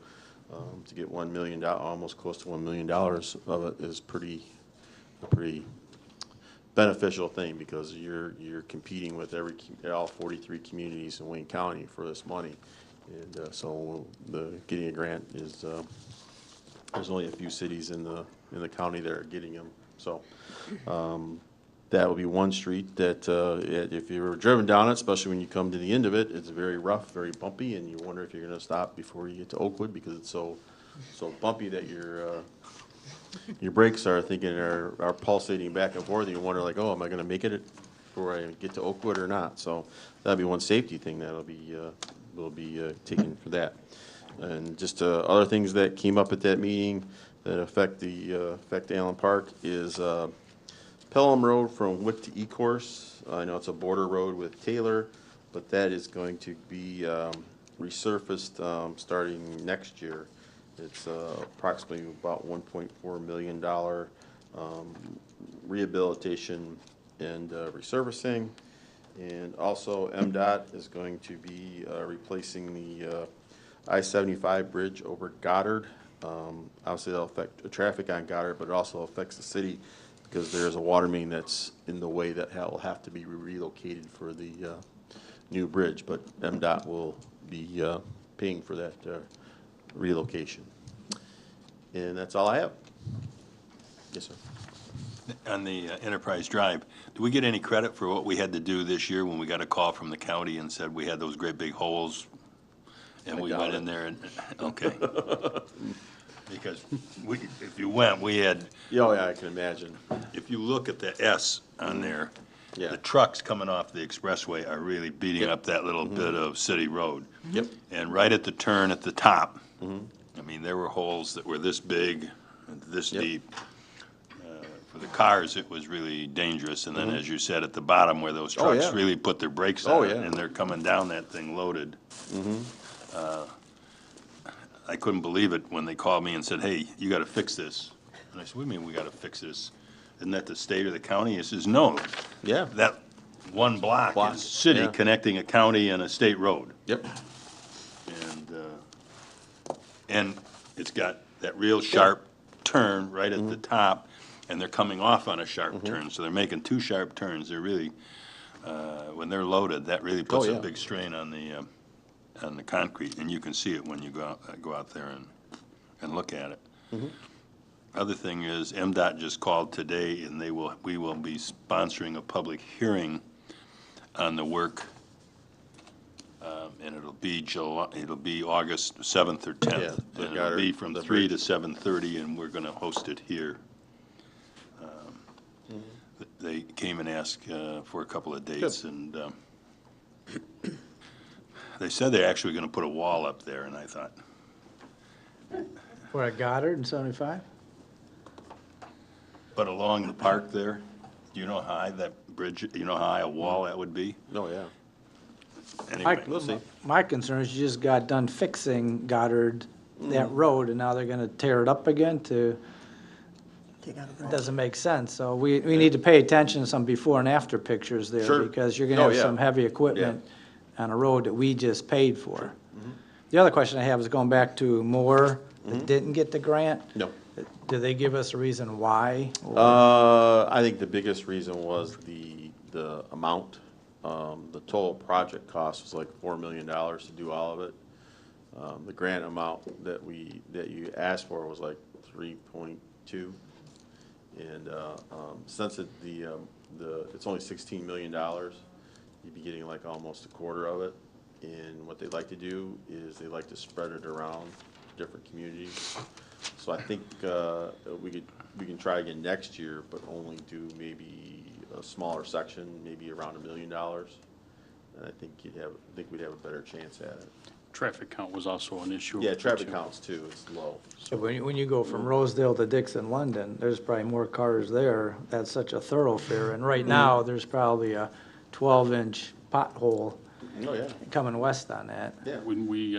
to get $1 million, almost close to $1 million of it is a pretty beneficial thing, because you're competing with all 43 communities in Wayne County for this money, and so getting a grant is there's only a few cities in the county that are getting them. So that will be one street that if you've ever driven down it, especially when you come to the end of it, it's very rough, very bumpy, and you wonder if you're going to stop before you get to Oakwood, because it's so bumpy that your brakes are pulsating back and forth, and you wonder, like, oh, am I going to make it before I get to Oakwood or not? So that'll be one safety thing that'll be taken for that. And just other things that came up at that meeting that affect Allen Park is Pelham Road from Wick to Ecorse. I know it's a border road with Taylor, but that is going to be resurfaced starting next year. It's approximately about $1.4 million rehabilitation and resurfacing. And also MDOT is going to be replacing the I-75 bridge over Goddard. Obviously that'll affect the traffic on Goddard, but it also affects the city, because there's a water main that's in the way that will have to be relocated for the new bridge, but MDOT will be paying for that relocation. And that's all I have. Yes, sir. On the Enterprise Drive, do we get any credit for what we had to do this year when we got a call from the county and said we had those great big holes? And we went in there and, okay. Because if you went, we had. Oh, yeah, I can imagine. If you look at the S on there, Yeah. the trucks coming off the expressway are really beating up that little bit of city road. Yep. And right at the turn at the top, I mean, there were holes that were this big, and this deep. For the cars, it was really dangerous. And then, as you said, at the bottom where those trucks yeah. really put their brakes Oh, on it, yeah. and they're coming down that thing loaded. I couldn't believe it when they called me and said, hey, you got to fix this. And I said, what do you mean we got to fix this? Isn't that the state or the county? He says, no. Yeah. That one block is city yeah. connecting a county and a state road. Yep. And it's got that real sharp turn right at the top, and they're coming off on a sharp turn. So they're making two sharp turns. They're really, when they're loaded, that really puts a big strain on the concrete, and you can see it when you go out there and look at it. Other thing is, MDOT just called today, and we will be sponsoring a public hearing on the work, and it'll be August 7th or 10th. Yeah, And it'll be from 3 to 7:30, and we're gonna host it here. They came and asked for a couple of dates, and they said they're actually gonna put a wall up there, and I thought, We're at Goddard and 75? but along the park there, do you know how high that bridge, you know how high a wall that would be? Oh, yeah. Anyway, We'll see. My concern is you just got done fixing Goddard, that road, and now they're gonna tear it up again to, Take out a it bridge. doesn't make sense. So we need to pay attention to some before and after pictures there. Sure. Because you're gonna Oh, have yeah. some heavy equipment on a road that we just paid for. The other question I have is going back to Moore, that didn't get the grant. No. Did they give us a reason why? Or- I think the biggest reason was the amount. The total project cost was like $4 million to do all of it. The grant amount that you asked for was like 3.2. And since it's only $16 million, you'd be getting like almost a quarter of it. And what they'd like to do is they like to spread it around different communities. So I think we can try again next year, but only do maybe a smaller section, maybe around $1 million. And I think we'd have a better chance at it. Traffic count was also an issue. Yeah, traffic counts too, it's low. So when you go from Rosedale to Dixon, London, there's probably more cars there. That's such a thoroughfare. And right now, there's probably a 12-inch pothole Oh, yeah. coming west on that. Yeah. When we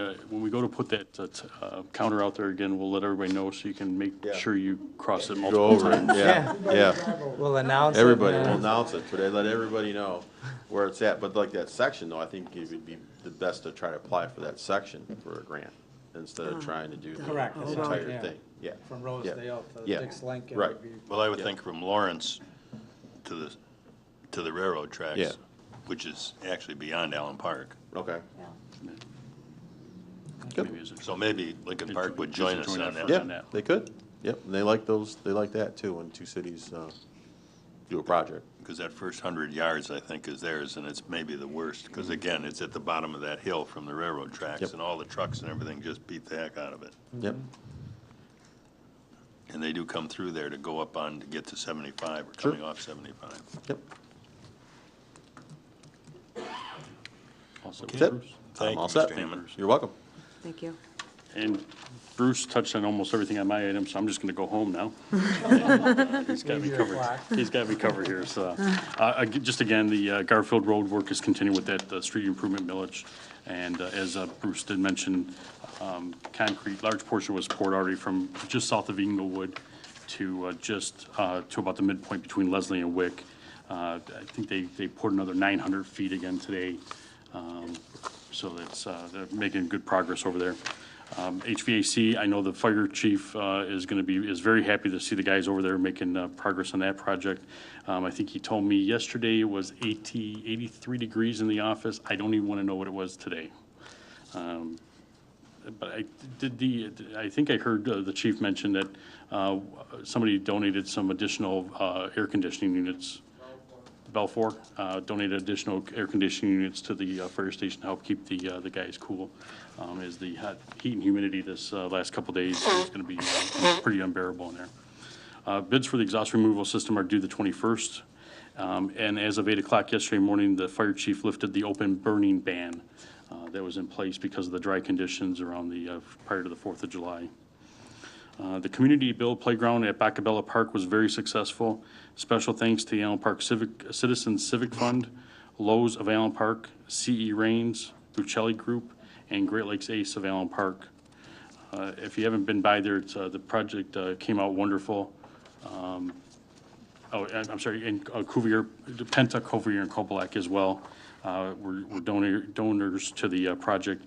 go to put that counter out there again, we'll let everybody know so you can make Yeah. sure you cross it Go multiple over it, times. yeah. We'll announce it. Everybody will and- announce it, but they let everybody know where it's at. But like that section though, I think it would be the best to try to apply for that section for a grant instead of trying to do the Correct. the entire Yeah. thing. Yeah. From Yeah. Rosedale to Yeah. Dix Lincoln. Right. would be- Well, I would Yeah. think from Lawrence to the railroad tracks. Yeah. Which is actually beyond Allen Park. Okay. Maybe as a- So maybe Lincoln Park would join us on that. Yeah, on that. they could. Yep, and they like that too, when two cities, do a project. Because that first 100 yards, I think, is theirs, and it's maybe the worst, because again, it's at the bottom of that hill from the railroad tracks, Yep. and all the trucks and everything just beat the heck out of it. Yep. And they do come through there to go up on, to get to 75, or Sure. coming off 75. Yep. Also, That's it. Bruce. Thank I'm you, all Mr. set. Hammond. You're welcome. Thank you. And Bruce touched on almost everything on my item, so I'm just gonna go home now. He's got me covered. He's got me covered here, so. Just again, the Garfield Road work is continuing with that street improvement millage. And as Bruce did mention, concrete, large portion was poured already from just south of Englewood to to about the midpoint between Leslie and Wick. I think they poured another 900 feet again today. So that's, they're making good progress over there. HVAC, I know the fire chief is very happy to see the guys over there making progress on that project. I think he told me yesterday it was 83 degrees in the office. I don't even want to know what it was today. But I think I heard the chief mention that somebody donated some additional air conditioning units. Belfour donated additional air conditioning units to the fire station to help keep the guys cool, as the heat and humidity this last couple days is going to be pretty unbearable in there. Bids for the exhaust removal system are due the 21st, and as of 8 o'clock yesterday morning, the fire chief lifted the open burning ban that was in place because of the dry conditions around prior to the 4th of July. The community build playground at Bacabella Park was very successful. Special thanks to the Allen Park Citizens Civic Fund, Lowe's of Allen Park, C.H.A.I.N.E.D, Bucelli Group, and Great Lakes Ace of Allen Park. If you haven't been by there, the project came out wonderful. I'm sorry, and Cuvier, Penta, Cuvier, and Kobelak as well were donors to the project.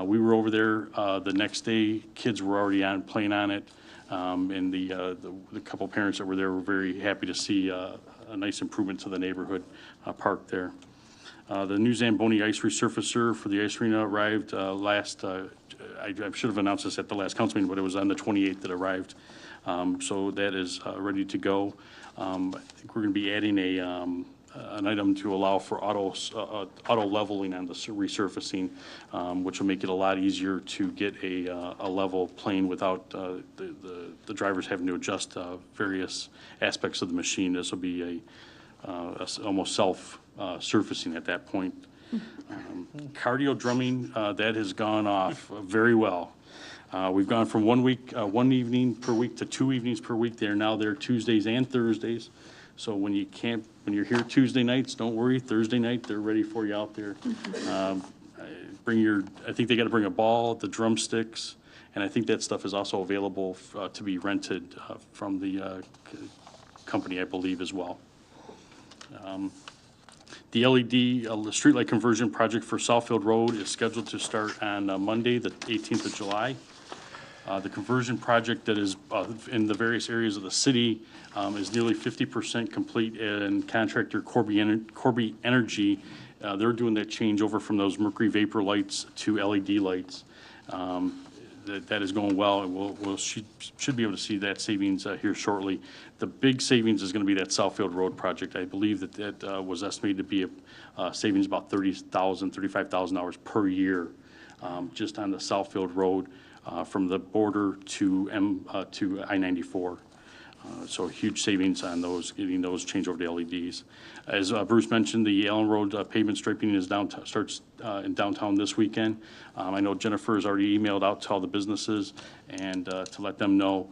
We were over there the next day. Kids were already playing on it, and the couple parents that were there were very happy to see a nice improvement to the neighborhood park there. The new Zamboni ice resurfacer for the ice arena arrived last. I should have announced this at the last council meeting, but it was on the 28th that arrived. So that is ready to go. I think we're going to be adding an item to allow for auto leveling on the resurfacing, which will make it a lot easier to get a level plane without the drivers having to adjust various aspects of the machine. This will be almost surfacing at that point. Cardio drumming, that has gone off very well. We've gone from one evening per week to 2 evenings per week. They're now there Tuesdays and Thursdays. So when you're here Tuesday nights, don't worry, Thursday night, they're ready for you out there. I think they gotta bring a ball, the drumsticks, and I think that stuff is also available to be rented from the company, I believe, as well. The LED streetlight conversion project for Southfield Road is scheduled to start on Monday, the 18th of July. The conversion project that is in the various areas of the city is nearly 50% complete, and contractor Corby Energy, they're doing that change over from those mercury vapor lights to LED lights. That is going well, and should be able to see that savings here shortly. The big savings is going to be that Southfield Road project. I believe that was estimated to be a savings about $30,000, $35,000 per year just on the Southfield Road from the border to I-94. So huge savings on those, getting those changed over to LEDs. As Bruce mentioned, the Allen Road pavement striping is starts in downtown this weekend. I know Jennifer has already emailed out to all the businesses and to let them know.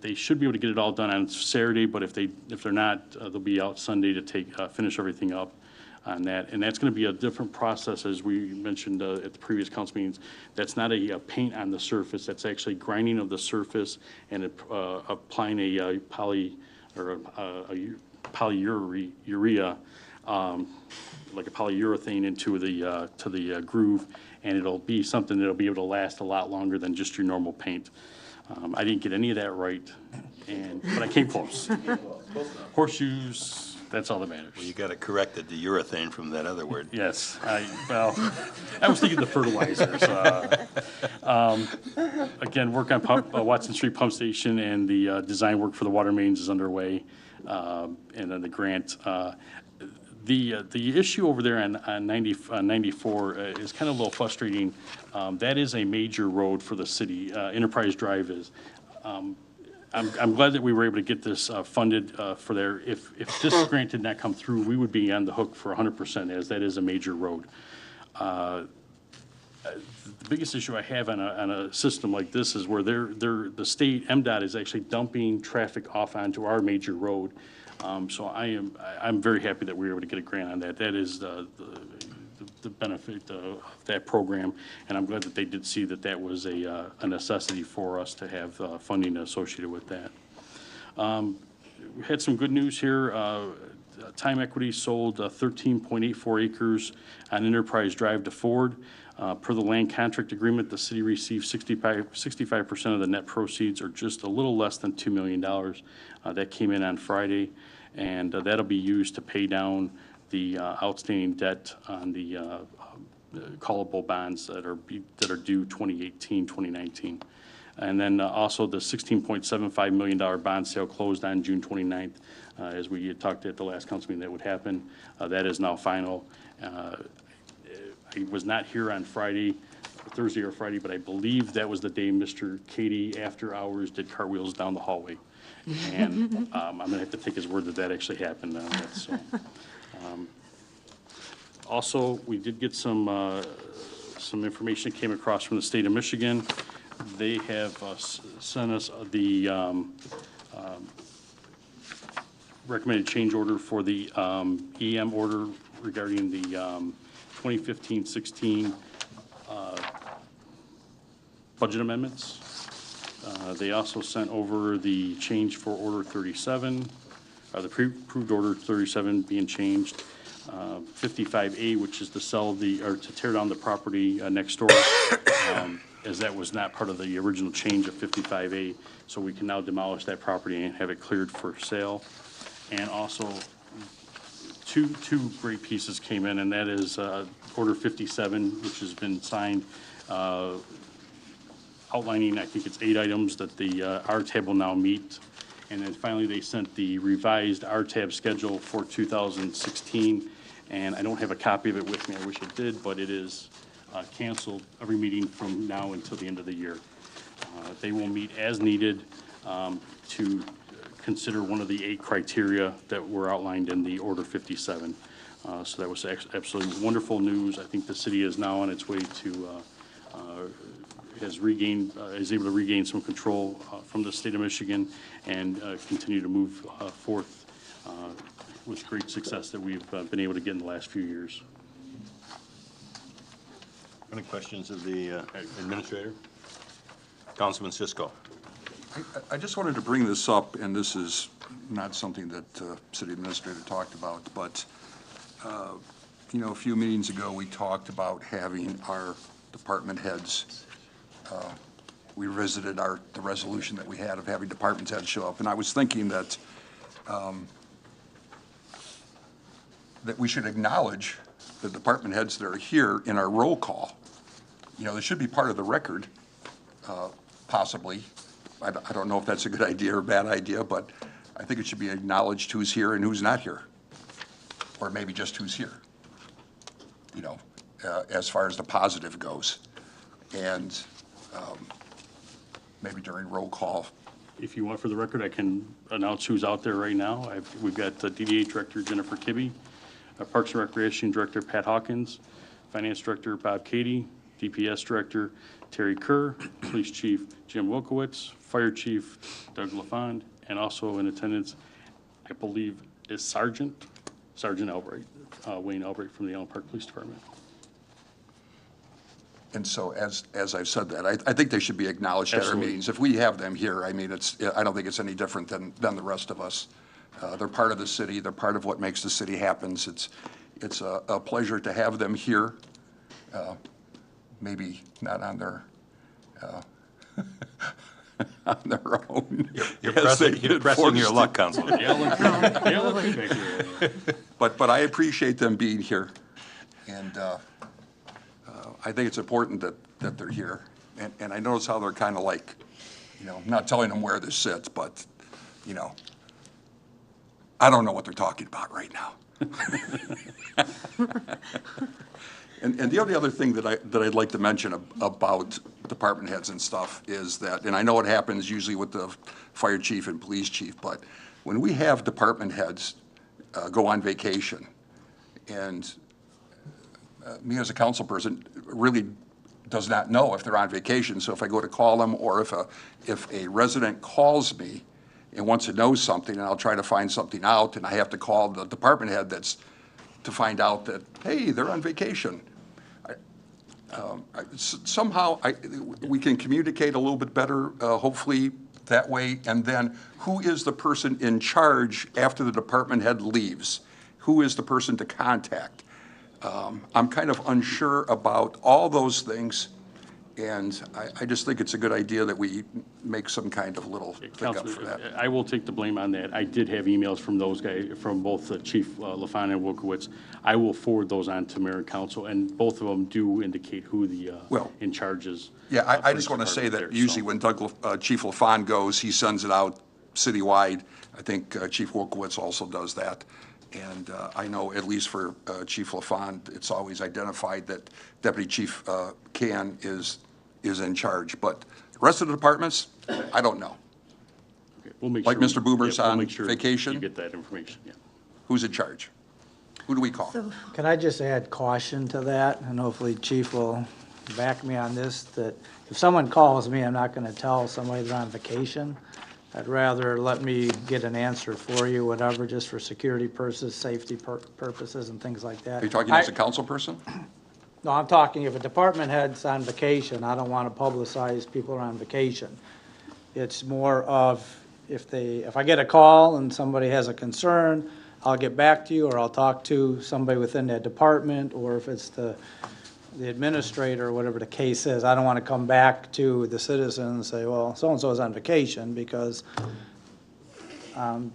They should be able to get it all done on Saturday, but if they're not, they'll be out Sunday to finish everything up on that. And that's going to be a different process, as we mentioned at the previous council meetings. That's not a paint on the surface. That's actually grinding of the surface and applying a polyurea, like a polyurethane into the groove, and it'll be something that'll be able to last a lot longer than just your normal paint. I didn't get any of that right, but I came close. Horseshoes, that's all that matters. Well, you got to correct the urethane from that other word. Yes, I was thinking the fertilizers. Again, work on Watson Street Pump Station and the design work for the water mains is underway, and then the grant. The issue over there on 94 is kind of a little frustrating. That is a major road for the city. Enterprise Drive is. I'm glad that we were able to get this funded for there. If this grant did not come through, we would be on the hook for 100%, as that is a major road. The biggest issue I have on a system like this is where the state, MDOT, is actually dumping traffic off onto our major road. So I'm very happy that we were able to get a grant on that. That is the benefit of that program, and I'm glad that they did see that that was a necessity for us to have funding associated with that. We had some good news here. Time Equity sold 13.84 acres on Enterprise Drive to Ford. Per the land contract agreement, the city received 65% of the net proceeds, or just a little less than $2 million. That came in on Friday, and that'll be used to pay down the outstanding debt on the callable bonds that are due 2018, 2019. And then also the $16.75 million bond sale closed on June 29th. As we had talked at the last council meeting that would happen. That is now final. I was not here on Thursday or Friday, but I believe that was the day Mr. Katie, after hours, did cartwheels down the hallway. And I'm going to have to take his word that that actually happened. Also, we did get some information that came across from the state of Michigan. They have sent us the recommended change order for the EM order regarding the 2015-16 budget amendments. They also sent over the change for Order 37, the approved Order 37 being changed. 55A, which is to to tear down the property next door, as that was not part of the original change of 55A. So we can now demolish that property and have it cleared for sale. And also, two great pieces came in, and that is Order 57, which has been signed, outlining, I think it's 8 items that the RTAB will now meet. And then finally, they sent the revised RTAB schedule for 2016. And I don't have a copy of it with me. I wish I did, but it is canceled every meeting from now until the end of the year. They will meet as needed to consider one of the 8 criteria that were outlined in the Order 57. So that was absolutely wonderful news. I think the city is now on its way to is able to regain some control from the state of Michigan and continue to move forth with great success that we've been able to get in the last few years. Any questions of the administrator? Councilman Cisco. I just wanted to bring this up, and this is not something that city administrator talked about, but, a few meetings ago, we talked about having our department heads, we visited the resolution that we had of having department heads show up, and I was thinking that that we should acknowledge the department heads that are here in our roll call. They should be part of the record, possibly. I don't know if that's a good idea or a bad idea, but I think it should be acknowledged who's here and who's not here, or maybe just who's here, as far as the positive goes. And maybe during roll call, If you want for the record, I can announce who's out there right now. We've got DDA Director Jennifer Kibbe, Parks and Recreation Director Pat Hawkins, Finance Director Bob Cady, DPS Director Terry Kerr, Police Chief Jim Wilkowitz, Fire Chief Doug LaFond, and also in attendance, I believe, is Sergeant Albright, Wayne Albright from the Allen Park Police Department. And so as I've said that, I think they should be acknowledged at our Absolutely. meetings. If we have them here, I mean, I don't think it's any different than the rest of us. They're part of the city. They're part of what makes the city happen. It's a pleasure to have them here. Maybe not on their, on their own. You're as they pressing did for your us. luck, Councilman. But I appreciate them being here. And I think it's important that they're here. And I notice how they're kind of like, you know, not telling them where this sits, but, you know, I don't know what they're talking about right now. And the only other thing that I'd like to mention about department heads and stuff is that, and I know it happens usually with the fire chief and police chief, but when we have department heads go on vacation, and me as a council person really does not know if they're on vacation, so if I go to call them, or if a resident calls me and wants to know something, and I'll try to find something out, and I have to call the department head to find out that, hey, they're on vacation. Somehow, we can communicate a little bit better, hopefully, that way. And then, who is the person in charge after the department head leaves? Who is the person to contact? I'm kind of unsure about all those things, and I just think it's a good idea that we make some kind of little thing up for that. I will take the blame on that. I did have emails from those guys, from both Chief LaFond and Wilkowitz. I will forward those on to Mayor and Council, and both of them do indicate who the in charge is. Yeah, I just want to say that usually when Chief LaFond goes, he sends it out citywide. I think Chief Wilkowitz also does that. And I know, at least for Chief LaFond, it's always identified that Deputy Chief C.H.A.I.N.E. is in charge. But the rest of the departments, I don't know. Okay, we'll make Like sure, Mr. Boomer's we'll on make sure vacation? You get that information, yeah. Who's in charge? Who do we call? Can I just add caution to that, and hopefully Chief will back me on this, that if someone calls me, I'm not gonna tell somebody they're on vacation. I'd rather let me get an answer for you, whatever, just for security purposes, safety purposes and things like that. Are you talking as a council person? No, I'm talking if a department head's on vacation, I don't wanna publicize people are on vacation. It's more of, if I get a call and somebody has a concern, I'll get back to you, or I'll talk to somebody within that department, or if it's the administrator, or whatever the case is. I don't want to come back to the citizen and say, well, so-and-so is on vacation, because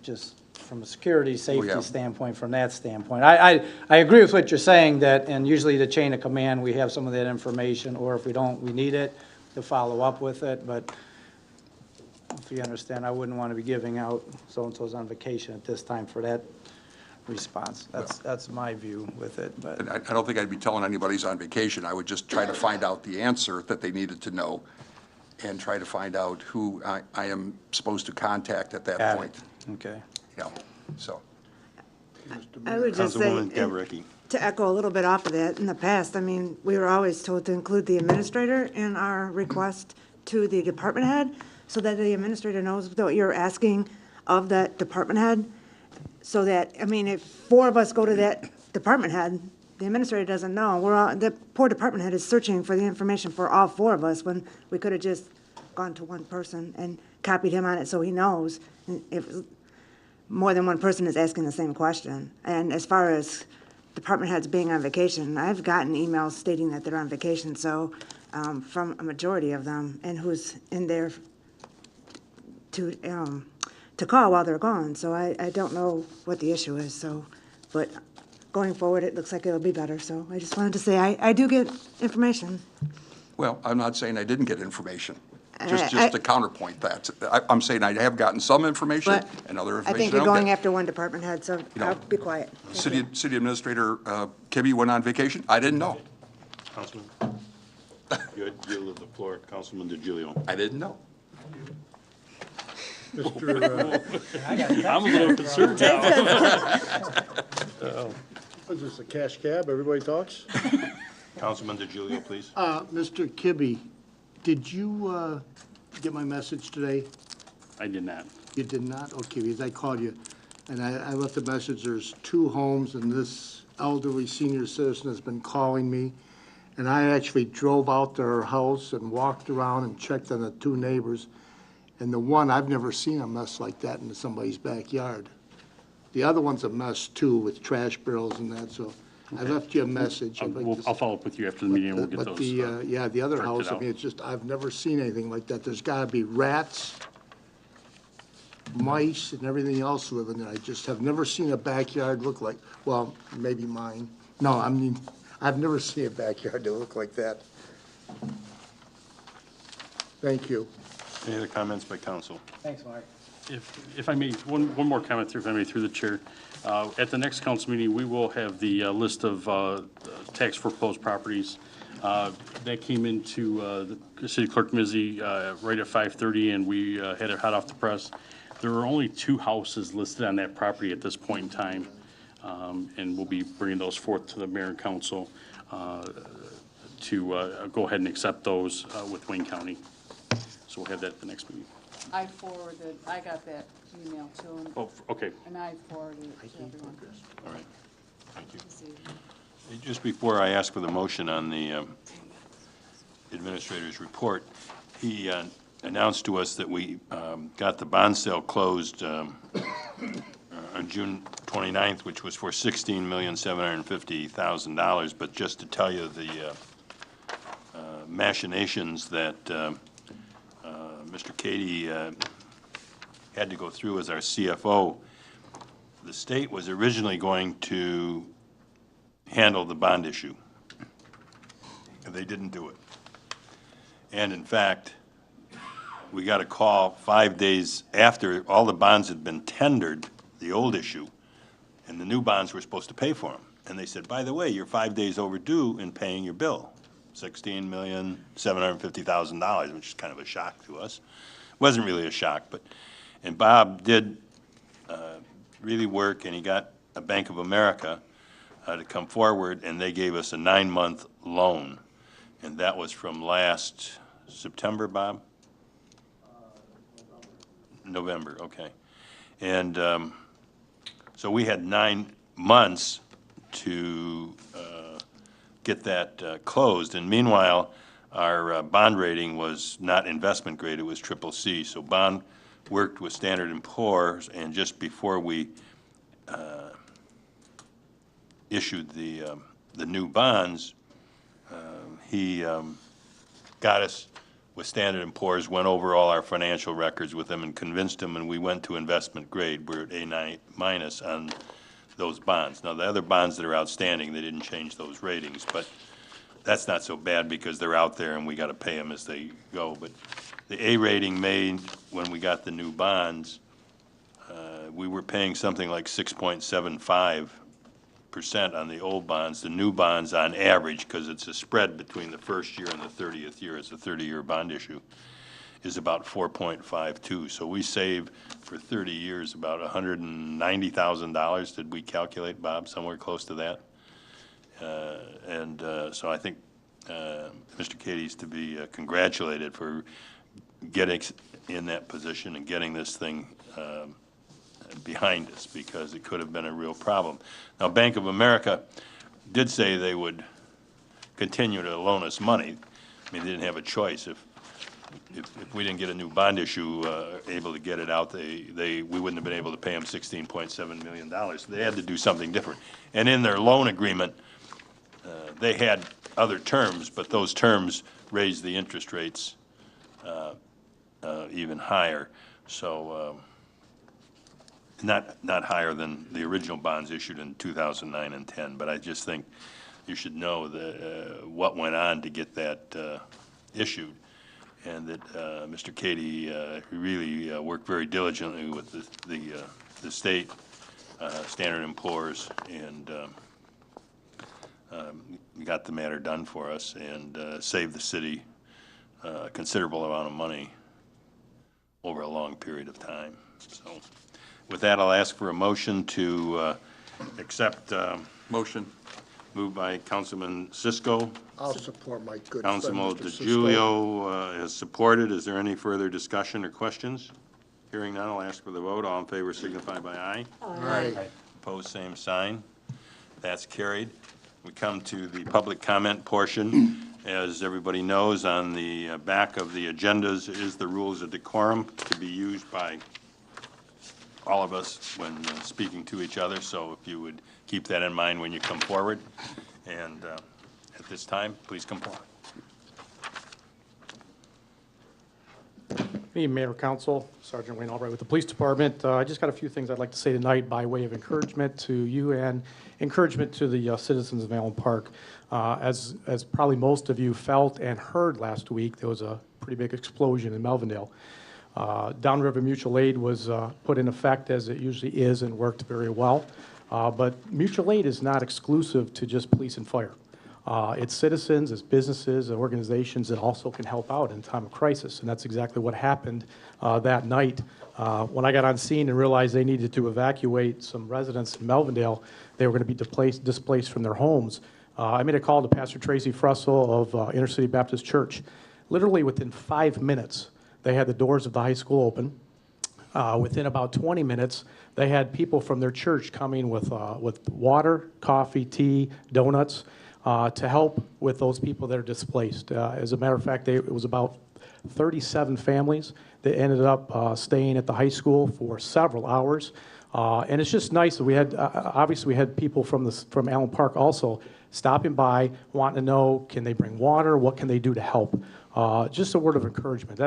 just from a security, safety standpoint, from that standpoint. I agree with what you're saying, that, and usually the chain of command, we have some of that information, or if we don't, we need it to follow up with it, but if you understand, I wouldn't want to be giving out so-and-so's on vacation at this time for that response. That's my view with it, but. And I don't think I'd be telling anybody's on vacation. I would just try to find out the answer that they needed to know, and try to find out who I am supposed to contact at that point. Okay. Yeah, so. I would just say, Councilwoman Gavricki. to echo a little bit off of that, in the past, I mean, we were always told to include the administrator in our request to the department head, so that the administrator knows what you're asking of that department head. So that, I mean, if 4 of us go to that department head, the administrator doesn't know. The poor department head is searching for the information for all 4 of us, when we could have just gone to one person and copied him on it so he knows if more than one person is asking the same question. And as far as department heads being on vacation, I've gotten emails stating that they're on vacation, so, from a majority of them, and who's in there to call while they're gone. So I don't know what the issue is, so, but going forward, it looks like it'll be better. So I just wanted to say, I do get information. Well, I'm not saying I didn't get information, just to counterpoint that. I'm saying I have gotten some information, But and other I information think I you're don't going get. after one department head, so I'll be quiet. Thank you. City Administrator Kibbe went on vacation? I didn't know. Councilman? You yield the floor, Councilman DiGilio. I didn't know. I'm a little concerned now. Is this a cash cab? Everybody talks? Councilman DiGiulio, please. Mr. Kibbe, did you get my message today? I did not. You did not? Okay, because I called you, and I left a message. There's 2 homes, and this elderly senior citizen has been calling me. And I actually drove out to her house and walked around and checked on the 2 neighbors. And the one, I've never seen a mess like that in somebody's backyard. The other one's a mess too, with trash barrels and that, so I left you a message. I'd like to- I'll follow up with you after the meeting, and we'll get But those. yeah, the other corrected house, I out. mean, it's just, I've never seen anything like that. There's gotta be rats, mice, and everything else living there. I just have never seen a backyard look like, well, maybe mine. No, I mean, I've never seen a backyard that look like that. Thank you. Any other comments by council? Thanks, Mark. If I may, one more comment, if I may, through the chair. At the next council meeting, we will have the list of tax foreclosed properties. That came into the city clerk Mizzy right at 5:30, and we had it hot off the press. There are only 2 houses listed on that property at this point in time, and we'll be bringing those forth to the mayor and council to go ahead and accept those with Wayne County. So we'll have that at the next meeting. I got that email to him, Oh, okay. and I forwarded it to everyone. All right, thank you. this evening. Just before I ask for the motion on the administrator's report, he announced to us that we got the bond sale closed on June 29th, which was for $16,750,000. But just to tell you the machinations that Mr. C.H.A.I.N.E.D had to go through as our CFO, the state was originally going to handle the bond issue. And they didn't do it. And in fact, we got a call 5 days after all the bonds had been tendered, the old issue, and the new bonds were supposed to pay for them. And they said, by the way, you're 5 days overdue in paying your bill, $16,750,000, which is kind of a shock to us. Wasn't really a shock, but, and Bob did really work, and he got a Bank of America to come forward, and they gave us a 9-month loan. And that was from last September, Bob? November, okay. And so we had 9 months to get that closed. And meanwhile, our bond rating was not investment grade, it was CCC. So bond worked with Standard & Poor's, and just before we issued the new bonds, he got us with Standard & Poor's, went over all our financial records with them and convinced them, and we went to investment grade. We're at A- on those bonds. Now, the other bonds that are outstanding, they didn't change those ratings, but that's not so bad because they're out there and we got to pay them as they go. But the A rating made, when we got the new bonds, we were paying something like 6.75% on the old bonds. The new bonds, on average, because it's a spread between the first year and the 30th year, it's a 30-year bond issue, is about 4.52. So we save for 30 years about $190,000. Did we calculate, Bob, somewhere close to that? So I think Mr. Cadi's to be congratulated for getting in that position and getting this thing behind us, because it could have been a real problem. Now, Bank of America did say they would continue to loan us money. I mean, they didn't have a choice. If we didn't get a new bond issue, able to get it out, we wouldn't have been able to pay them $16.7 million. So they had to do something different. And in their loan agreement, they had other terms, but those terms raised the interest rates even higher. So not higher than the original bonds issued in 2009 and 10. But I just think you should know what went on to get that issued, and that Mr. C.H.A.I.N.E really worked very diligently with the state, Standard & Poor's, and got the matter done for us and saved the city a considerable amount of money over a long period of time. So with that, I'll ask for a motion to accept. Motion. Moved by Councilman Cisco. I'll support my good friend, Councilman Mr. Cisco. DiGiulio has supported. Is there any further discussion or questions? Hearing none, I'll ask for the vote. All in favor signify by aye. Aye. Opposed, same sign. That's carried. We come to the public comment portion. As everybody knows, on the back of the agendas is the rules of decorum to be used by all of us when speaking to each other. So if you would keep that in mind when you come forward. And at this time, please come forward. Me, Mayor, Council, Sergeant Wayne Albright with the Police Department. I just got a few things I'd like to say tonight by way of encouragement to you and encouragement to the citizens of Allen Park. As probably most of you felt and heard last week, there was a pretty big explosion in Melvindale. Downriver Mutual Aid was put in effect as it usually is and worked very well. But mutual aid is not exclusive to just police and fire. It's citizens, it's businesses, organizations that also can help out in time of crisis. And that's exactly what happened that night. When I got on scene and realized they needed to evacuate some residents in Melvindale, they were going to be displaced from their homes. I made a call to Pastor Tracy Frussel of Inner City Baptist Church. Literally within 5 minutes, they had the doors of the high school open. Within about 20 minutes, they had people from their church coming with water, coffee, tea, donuts to help with those people that are displaced. As a matter of fact, it was about 37 families that ended up staying at the high school for several hours. And it's just nice that we had, obviously we had people from Allen Park also stopping by, wanting to know, can they bring water? What can they do to help? Just a word of encouragement.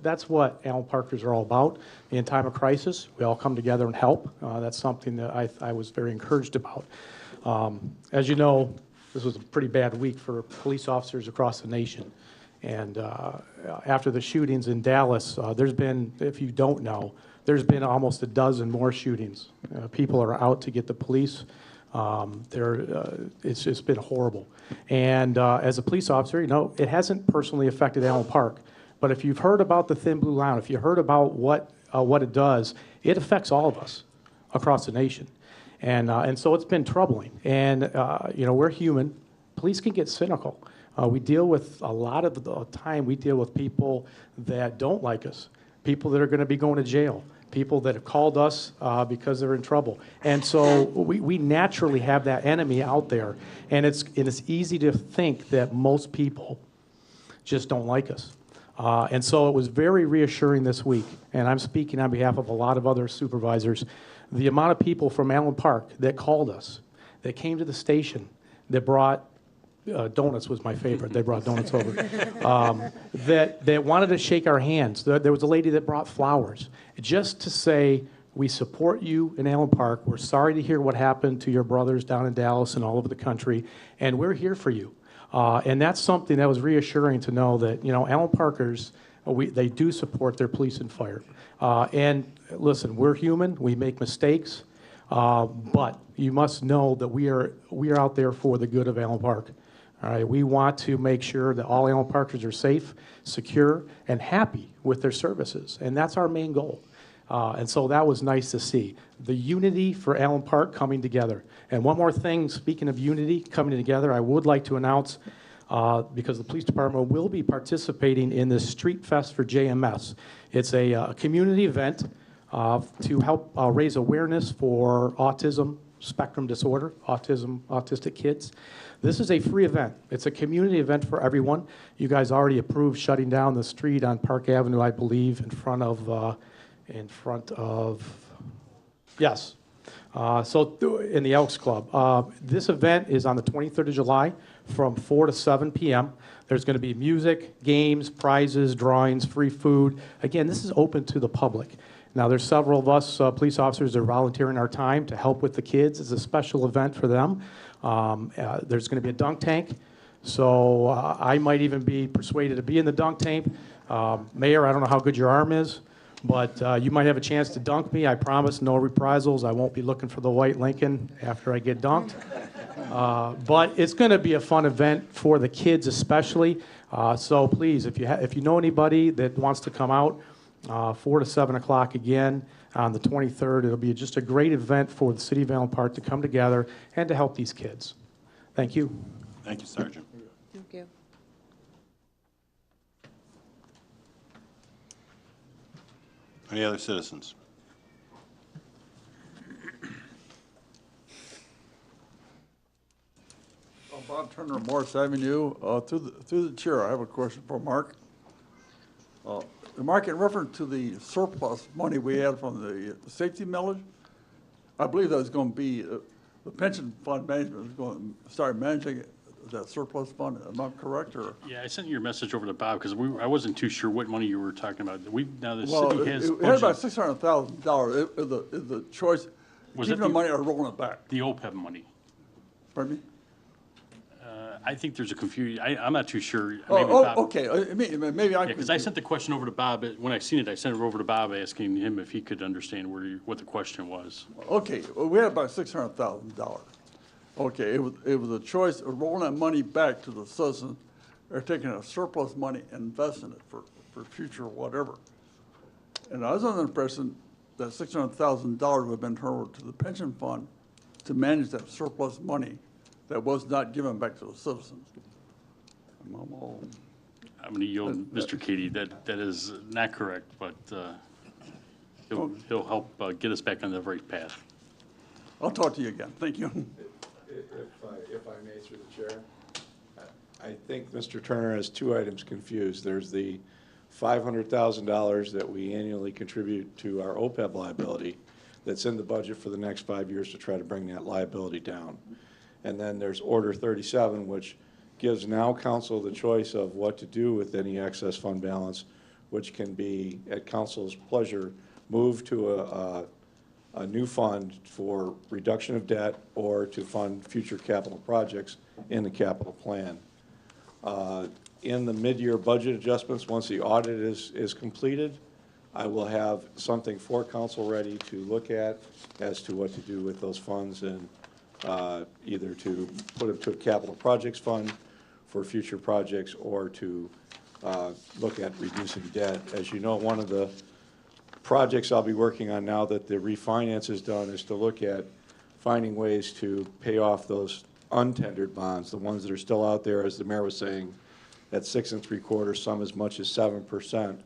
That's what Allen Parkers are all about. In time of crisis, we all come together and help. That's something that I was very encouraged about. As you know, this was a pretty bad week for police officers across the nation. And after the shootings in Dallas, there's been, if you don't know, there's been almost a dozen more shootings. People are out to get the police. It's just been horrible. And as a police officer, you know, it hasn't personally affected Allen Park. But if you've heard about the Thin Blue Line, if you heard about what it does, it affects all of us across the nation. And so it's been troubling. And, you know, we're human. Police can get cynical. We deal with, a lot of the time, we deal with people that don't like us, people that are going to be going to jail, people that have called us because they're in trouble. And so we naturally have that enemy out there. And it's easy to think that most people just don't like us. And so it was very reassuring this week, and I'm speaking on behalf of a lot of other supervisors, the amount of people from Allen Park that called us, that came to the station, that brought donuts was my favorite. They brought donuts over. That wanted to shake our hands. There was a lady that brought flowers just to say, we support you in Allen Park. We're sorry to hear what happened to your brothers down in Dallas and all over the country, and we're here for you. And that's something that was reassuring to know that, you know, Allen Parkers, they do support their police and fire. And listen, we're human. We make mistakes. But you must know that we are out there for the good of Allen Park. All right, we want to make sure that all Allen Parkers are safe, secure, and happy with their services, and that's our main goal. And so that was nice to see. The unity for Allen Park coming together. And one more thing, speaking of unity coming together, I would like to announce, because the police department will be participating in the Street Fest for JMS. It's a community event to help raise awareness for autism spectrum disorder, autistic kids. This is a free event. It's a community event for everyone. You guys already approved shutting down the street on Park Avenue, I believe, in front of, yes. So in the Elks Club. This event is on the 23rd of July from 4 to 7 p.m. There's going to be music, games, prizes, drawings, free food. Again, this is open to the public. Now, there's several of us police officers that are volunteering our time to help with the kids. It's a special event for them. There's going to be a dunk tank, so I might even be persuaded to be in the dunk tank. Mayor, I don't know how good your arm is, but you might have a chance to dunk me. I promise no reprisals. I won't be looking for the white Lincoln after I get dunked. But it's going to be a fun event for the kids especially. So please, if you know anybody that wants to come out, 4 to 7 o'clock again on the 23rd. It'll be just a great event for the city of Allen Park to come together and to help these kids. Thank you. Thank you, Sergeant. Thank you. Any other citizens? Bob Turner, Morris Avenue. Through the chair, I have a question for Mark. Mark, in reference to the surplus money we had from the safety millage, I believe that was going to be, the pension fund management is going to start managing that surplus fund. Am I correct, or? Yeah, I sent your message over to Bob, because I wasn't too sure what money you were talking about. Now the Well, city has it had about budgeted. $600,000. Is the choice, Was keeping it the money or rolling it back? The OPEB money. Pardon me? I think there's a confusion. I'm not too sure. Maybe Oh, Bob- okay. Maybe I. Yeah, because I sent the question over to Bob. When I seen it, I sent it over to Bob, asking him if he could understand what the question was. Okay, well, we had about $600,000. Okay, it was a choice of rolling that money back to the citizens or taking a surplus money and investing it for future whatever. And I was under the impression that $600,000 would have been turned over to the pension fund to manage that surplus money that was not given back to the citizens. I'm I'm going to yield, Mr. Katie. That is not correct, but he'll help get us back on the right path. I'll talk to you again. Thank you. If I may, through the chair, I think Mr. Turner has two items confused. There's the $500,000 that we annually contribute to our OPEB liability that's in the budget for the next 5 years to try to bring that liability down. And then there's Order 37, which gives now council the choice of what to do with any excess fund balance, which can be, at council's pleasure, moved to a new fund for reduction of debt or to fund future capital projects in the capital plan. In the mid-year budget adjustments, once the audit is completed, I will have something for council ready to look at as to what to do with those funds, and either to put them to a capital projects fund for future projects or to look at reducing debt. As you know, one of the projects I'll be working on now that the refinance is done is to look at finding ways to pay off those untendered bonds, the ones that are still out there, as the mayor was saying, at 6 3/4, some as much as 7%.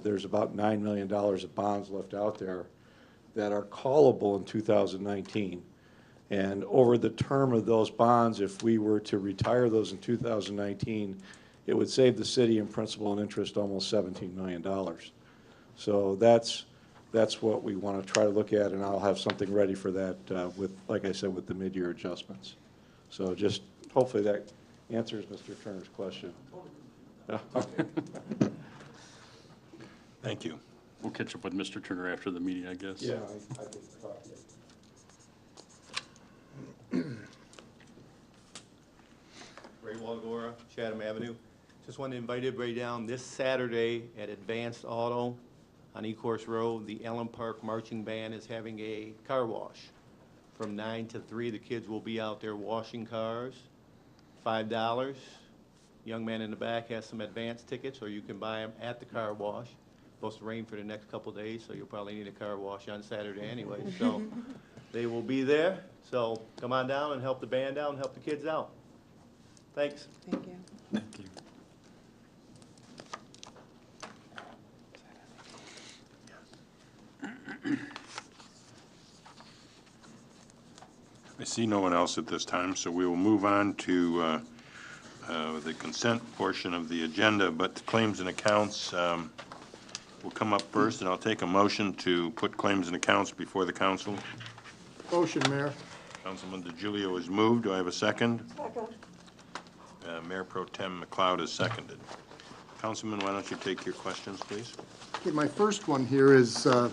There's about $9 million of bonds left out there that are callable in 2019. And over the term of those bonds, if we were to retire those in 2019, it would save the city in principal and interest almost $17 million. So that's what we want to try to look at, and I'll have something ready for that with, like I said, with the mid-year adjustments. So just hopefully that answers Mr. Turner's question. Thank you. We'll catch up with Mr. Turner after the meeting, I guess. Yeah, I think so. Ray Walagora, Chatham Avenue. Just want to invite everybody down this Saturday at Advanced Auto on Ecorse Road. The Allen Park Marching Band is having a car wash. From 9 to 3, the kids will be out there washing cars. $5. Young man in the back has some advance tickets, or you can buy them at the car wash. Supposed to rain for the next couple of days, so you'll probably need a car wash on Saturday anyway. So they will be there. So come on down and help the band out and help the kids out. Thanks. Thank you. Thank you. I see no one else at this time, so we will move on to the consent portion of the agenda, but the claims and accounts will come up first, and I'll take a motion to put claims and accounts before the council. Motion, Mayor. Councilman DiGiulio has moved. Do I have a second? Second. Mayor Pro Tem McLeod has seconded. Councilman, why don't you take your questions, please? Okay, my first one here is the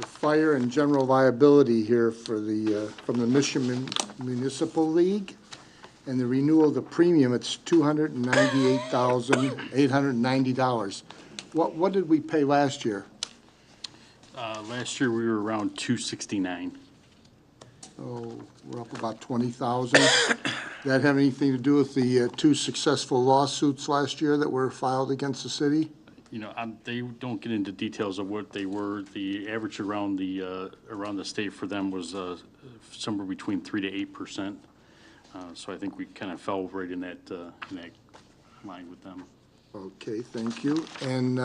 fire and general liability here for the, from the Michigan Municipal League. And the renewal of the premium, it's $298,890. What did we pay last year? Last year, we were around $269. So we're up about 20,000. That have anything to do with the two successful lawsuits last year that were filed against the city? You know, they don't get into details of what they were. The average around the state for them was somewhere between 3 to 8%. So I think we kind of fell right in that line with them. Okay, thank you. And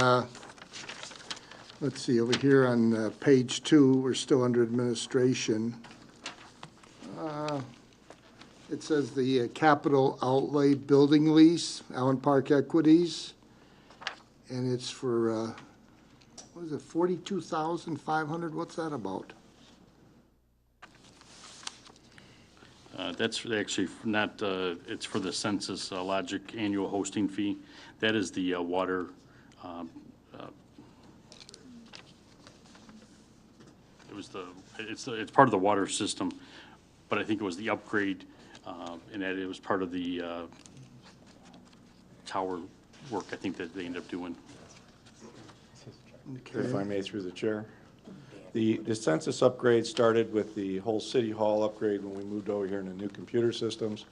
let's see, over here on page 2, we're still under administration. It says the capital outlay building lease, Allen Park Equities, and it's for, what is it, $42,500? What's that about? That's actually not, it's for the Census Logic annual hosting fee. That is the water, it's part of the water system, but I think it was the upgrade, and that it was part of the tower work, I think, that they ended up doing. If I may, through the chair. The census upgrade started with the whole City Hall upgrade when we moved over here into new computer systems.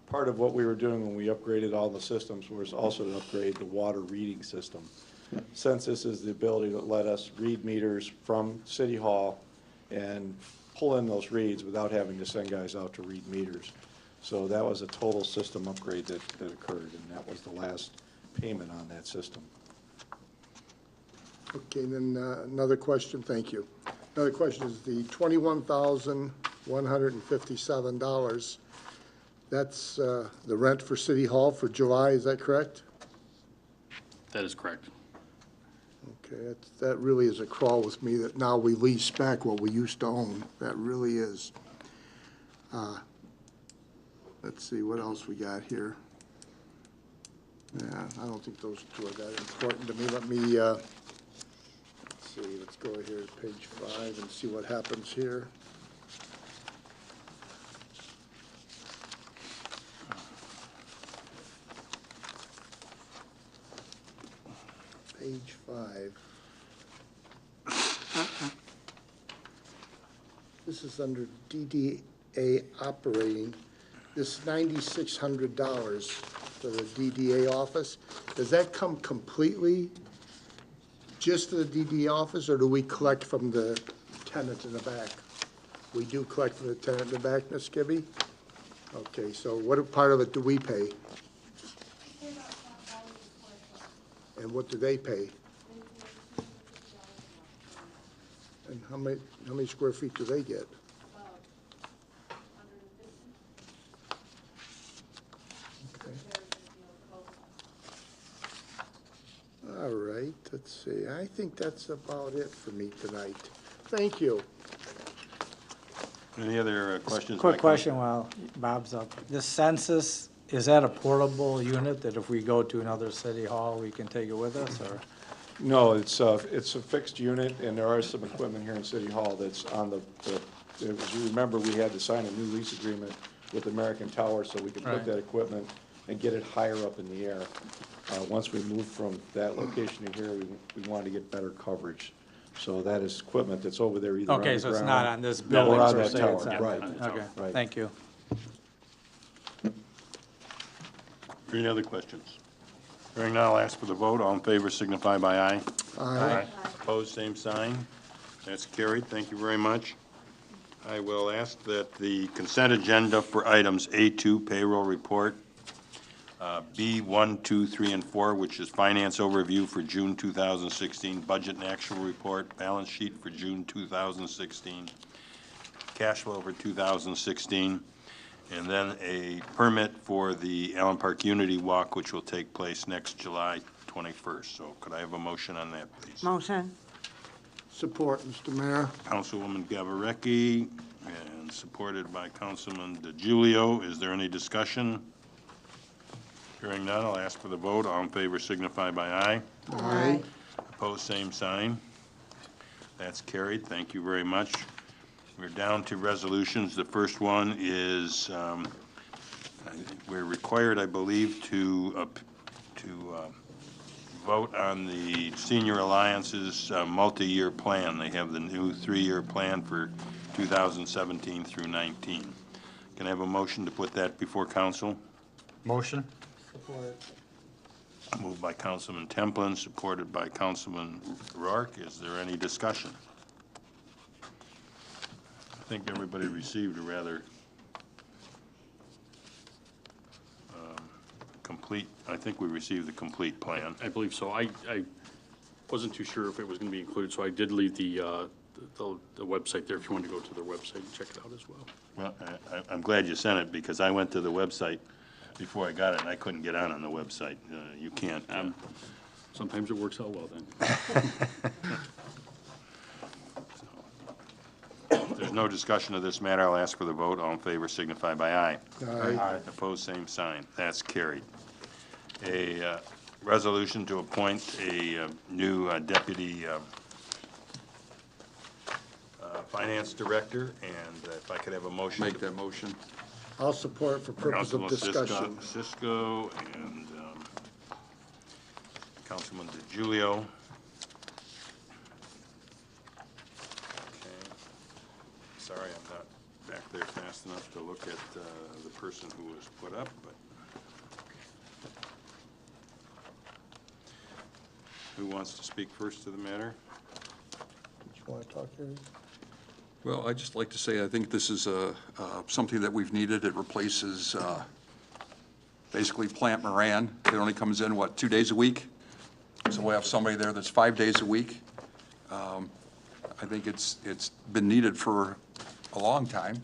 Part of what we were doing when we upgraded all the systems was also to upgrade the water reading system. Census is the ability to let us read meters from City Hall and pull in those reads without having to send guys out to read meters. So that was a total system upgrade that occurred, and that was the last payment on that system. Okay, and then another question, thank you. Another question is the $21,157. That's the rent for City Hall for July, is that correct? That is correct. Okay, that really is a crawl with me that now we lease back what we used to own. That really is. Let's see, what else we got here? Yeah, I don't think those two are that important to me. Let me, let's see, let's go here to page 5 and see what happens here. Page 5. This is under DDA operating. This $9,600 for the DDA office, does that come completely just to the DDA office, or do we collect from the tenant in the back? We do collect from the tenant in the back, Ms. Skibby? Okay, so what part of it do we pay? And what do they pay? And how many square feet do they get? Okay. All right, let's see. I think that's about it for me tonight. Thank you. Any other questions? Quick question while Bob's up. This census, is that a portable unit that if we go to another city hall, we can take it with us, or? No, it's a fixed unit, and there are some equipment here in City Hall that's on the as you remember, we had to sign a new lease agreement with American Tower so we could put Right. that equipment and get it higher up in the air. Once we moved from that location to here, we wanted to get better coverage. So that is equipment that's over there either on the Okay, ground. so it's not on this No, building we're on per that se, tower, it's on- right. Okay, Right. thank you. Any other questions? Hearing none, I'll ask for the vote. All in favor signify by aye. Aye. Opposed, same sign. That's carried. Thank you very much. I will ask that the consent agenda for items A2, payroll report, B1, 2, 3, and 4, which is finance overview for June 2016, budget and actual report, balance sheet for June 2016, cash flow for 2016, and then a permit for the Allen Park Unity Walk, which will take place next July 21st. So could I have a motion on that, please? Motion. Support, Mr. Mayor. Councilwoman Gavarecki, and supported by Councilman DeGiulio. Is there any discussion? Hearing none, I'll ask for the vote. All in favor signify by aye. Aye. Opposed, same sign. That's carried. Thank you very much. We're down to resolutions. The first one is, we're required, I believe, to vote on the Senior Alliance's multi-year plan. They have the new 3-year plan for 2017 through 19. Can I have a motion to put that before council? Motion? Moved by Councilman Templin, supported by Councilman Rourke. Is there any discussion? I think everybody received a rather complete, I think we received the complete plan. I believe so. I wasn't too sure if it was going to be included, so I did leave the website there if you want to go to their website and check it out as well. Well, I'm glad you sent it, because I went to the website before I got it, and I couldn't get on the website. You can't. Sometimes it works out well then. If there's no discussion of this matter, I'll ask for the vote. All in favor signify by aye. Aye. Opposed, same sign. That's carried. A resolution to appoint a new deputy finance director, and if I could have a motion. Make that motion. I'll support for purpose of Councilman discussion. Cisco and Councilman DiGiulio. Okay. Sorry, I'm not back there fast enough to look at the person who was put up, but who wants to speak first to the matter? You want to talk, Harry? Well, I'd just like to say, I think this is something that we've needed. It replaces basically Plant Moran. It only comes in, what, 2 days a week? So we'll have somebody there that's 5 days a week. I think it's been needed for a long time.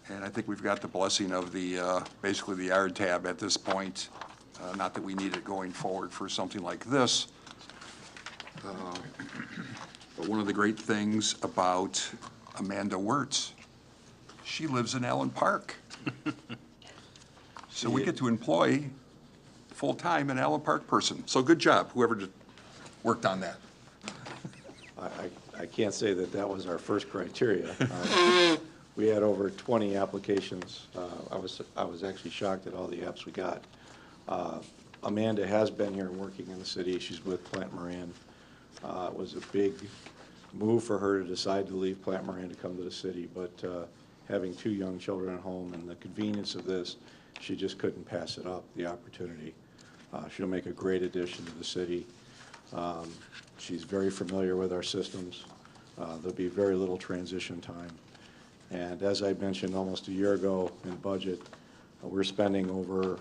And I think we've got the blessing of the, basically the RTAB at this point. Not that we need it going forward for something like this. But one of the great things about Amanda Wirtz, she lives in Allen Park. So we get to employ full-time an Allen Park person. So good job, whoever worked on that. I can't say that that was our first criteria. We had over 20 applications. I was actually shocked at all the apps we got. Amanda has been here and working in the city. She's with Plant Moran. It was a big move for her to decide to leave Plant Moran to come to the city, but having 2 young children at home and the convenience of this, she just couldn't pass it up, the opportunity. She'll make a great addition to the city. She's very familiar with our systems. There'll be very little transition time. And as I mentioned almost a year ago in budget, we're spending over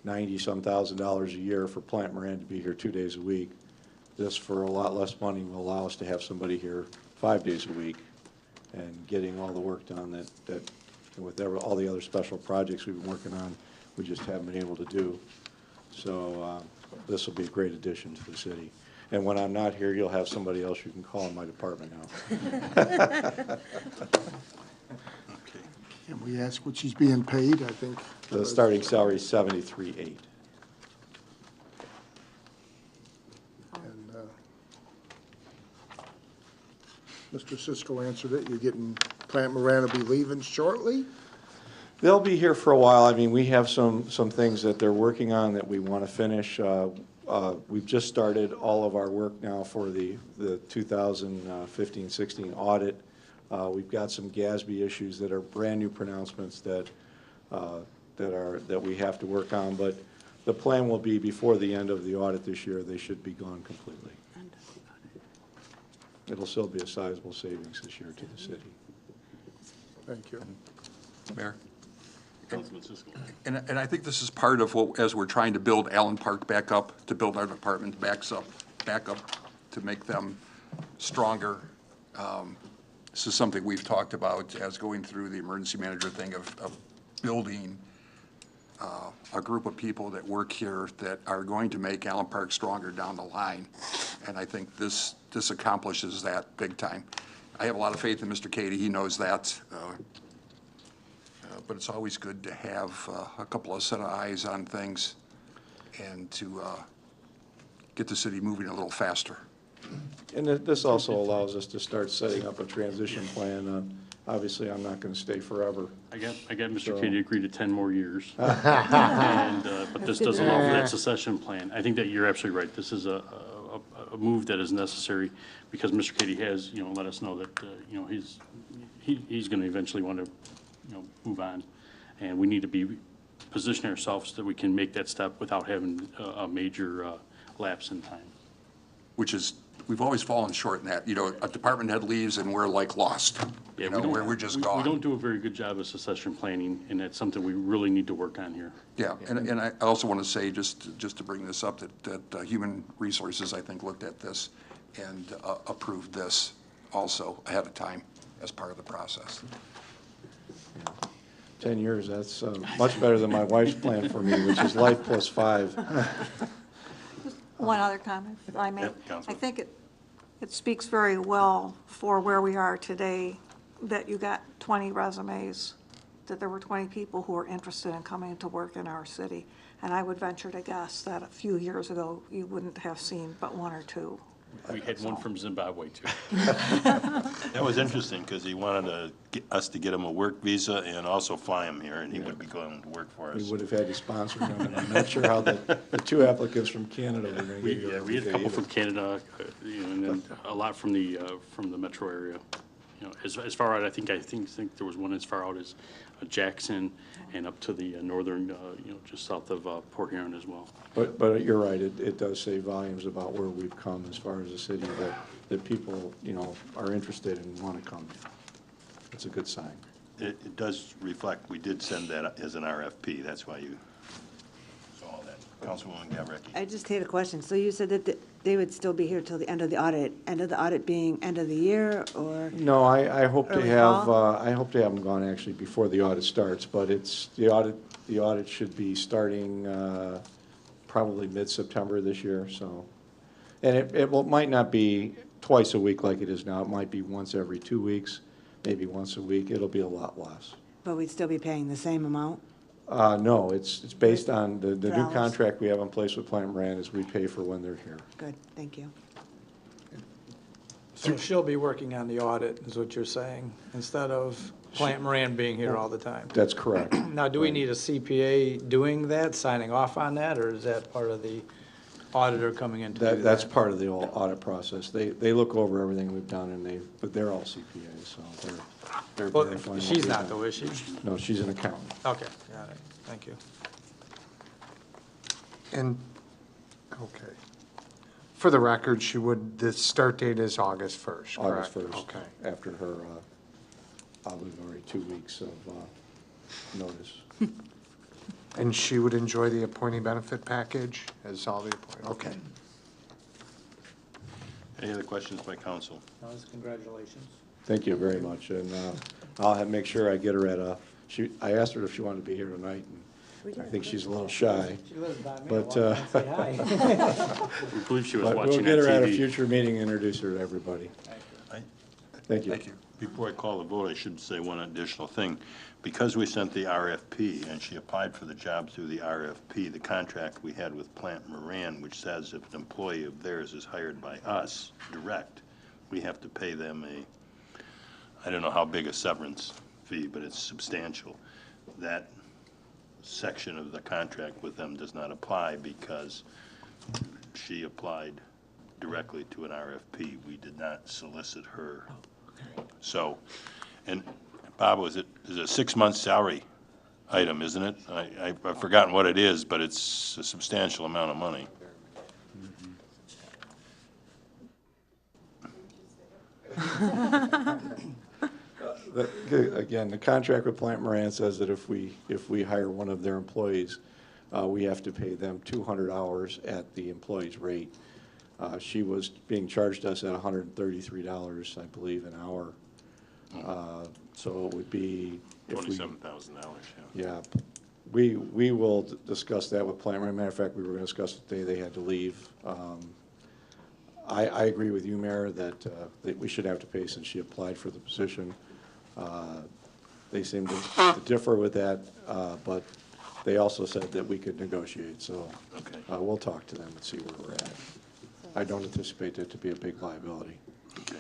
$90-some thousand a year for Plant Moran to be here 2 days a week. This, for a lot less money, will allow us to have somebody here 5 days a week and getting all the work done that with all the other special projects we've been working on, we just haven't been able to do. So this will be a great addition to the city. And when I'm not here, you'll have somebody else you can call in my department now. Can we ask what she's being paid? I think. The starting salary is $73,800. And Mr. Cisco answered it. You're getting, Plant Moran will be leaving shortly? They'll be here for a while. I mean, we have some things that they're working on that we want to finish. We've just started all of our work now for the 2015-16 audit. We've got some GASB issues that are brand-new pronouncements that we have to work on, but the plan will be before the end of the audit this year, they should be gone completely. It'll still be a sizable savings this year to the city. Thank you. Mayor? Councilman Cisco. And I think this is part of what, as we're trying to build Allen Park back up, to build our department back up, to make them stronger. This is something we've talked about as going through the emergency manager thing of building a group of people that work here that are going to make Allen Park stronger down the line. And I think this accomplishes that big time. I have a lot of faith in Mr. Cady. He knows that. But it's always good to have a couple of set of eyes on things and to get the city moving a little faster. And this also allows us to start setting up a transition plan. Obviously, I'm not going to stay forever. I got Mr. Cady to agree to 10 more years. But this does allow for that succession plan. I think that you're absolutely right. This is a move that is necessary because Mr. Cady has, let us know that, he's going to eventually want to move on. And we need to be, position ourselves so that we can make that step without having a major lapse in time. Which is, we've always fallen short in that. You know, a department head leaves and we're like lost. Yeah, You know, we're just gone. We don't do a very good job of succession planning, and that's something we really need to work on here. Yeah, and I also want to say, just to bring this up, that Human Resources, I think, looked at this and approved this also ahead of time as part of the process. 10 years, that's much better than my wife's plan for me, which is life plus 5. One other comment, if I may. Yep, Councilman. I think it speaks very well for where we are today, that you got 20 resumes, that there were 20 people who were interested in coming to work in our city. And I would venture to guess that a few years ago, you wouldn't have seen but 1 or 2. We had one from Zimbabwe, too. That was interesting, because he wanted us to get him a work visa and also fly him here, and he would be going to work for We us. would have had to sponsor him, and I'm not sure how the 2 applicants from Canada were going to get you. Yeah, we had a couple from Canada, and then a lot from the metro area. As far out, I think there was one as far out as Jackson and up to the northern, just south of Port Huron as well. But you're right, it does say volumes about where we've come as far as a city, that people, are interested and want to come. It's a good sign. It does reflect, we did send that as an RFP, that's why you saw that. Councilwoman Gavricki. I just had a question. So you said that they would still be here till the end of the audit being end of the year, or? No, I hope to Early have, fall? I hope to have them gone actually before the audit starts, but the audit should be starting probably mid-September this year, so. And it might not be twice a week like it is now, it might be once every 2 weeks, maybe once a week, it'll be a lot less. But we'd still be paying the same amount? No, it's based on the new $4. contract we have in place with Plant Moran is we pay for when they're here. Good, thank you. So she'll be working on the audit, is what you're saying, instead of Plant Moran being here all the time? That's correct. Now, do we need a CPA doing that, signing off on that, or is that part of the auditor coming in to do that? That's part of the audit process. They look over everything we've done, but they're all CPAs, so they're Well, verifying. what she's we've not done. though, is she? No, she's an accountant. Okay, got it, thank you. And, okay. For the record, the start date is August 1st, August correct? 1st. Okay. After her obligatory 2 weeks of notice. And she would enjoy the appointee benefit package as all the appointees? Okay. Any other questions by council? Congratulations. Thank you very much, and I'll make sure I get her I asked her if she wanted to be here tonight, and I think she's a little shy. She lives by me, But, I'll walk and say hi. We believe she was But watching we'll on get her at a TV. future meeting, introduce her to everybody. Thank you. Thank you. Before I call the vote, I should say one additional thing. Because we sent the RFP and she applied for the job through the RFP, the contract we had with Plant Moran, which says if an employee of theirs is hired by us direct, we have to pay them I don't know how big a severance fee, but it's substantial. That section of the contract with them does not apply because she applied directly to an RFP. We did not solicit her. So, and Bob, is it a 6-month salary item, isn't it? I've forgotten what it is, but it's a substantial amount of money. Again, the contract with Plant Moran says that if we hire one of their employees, we have to pay them 200 hours at the employee's rate. She was being charged us at $133, I believe, an hour. So it would be. $27,000, Yeah, we will discuss that with Plant Moran. Matter of fact, we were going to discuss the day they had to leave. I agree with you, Mayor, that we should have to pay since she applied for the position. They seem to differ with that, but they also said that we could negotiate, so we'll talk to them and see where we're at. I don't anticipate it to be a big liability. Okay.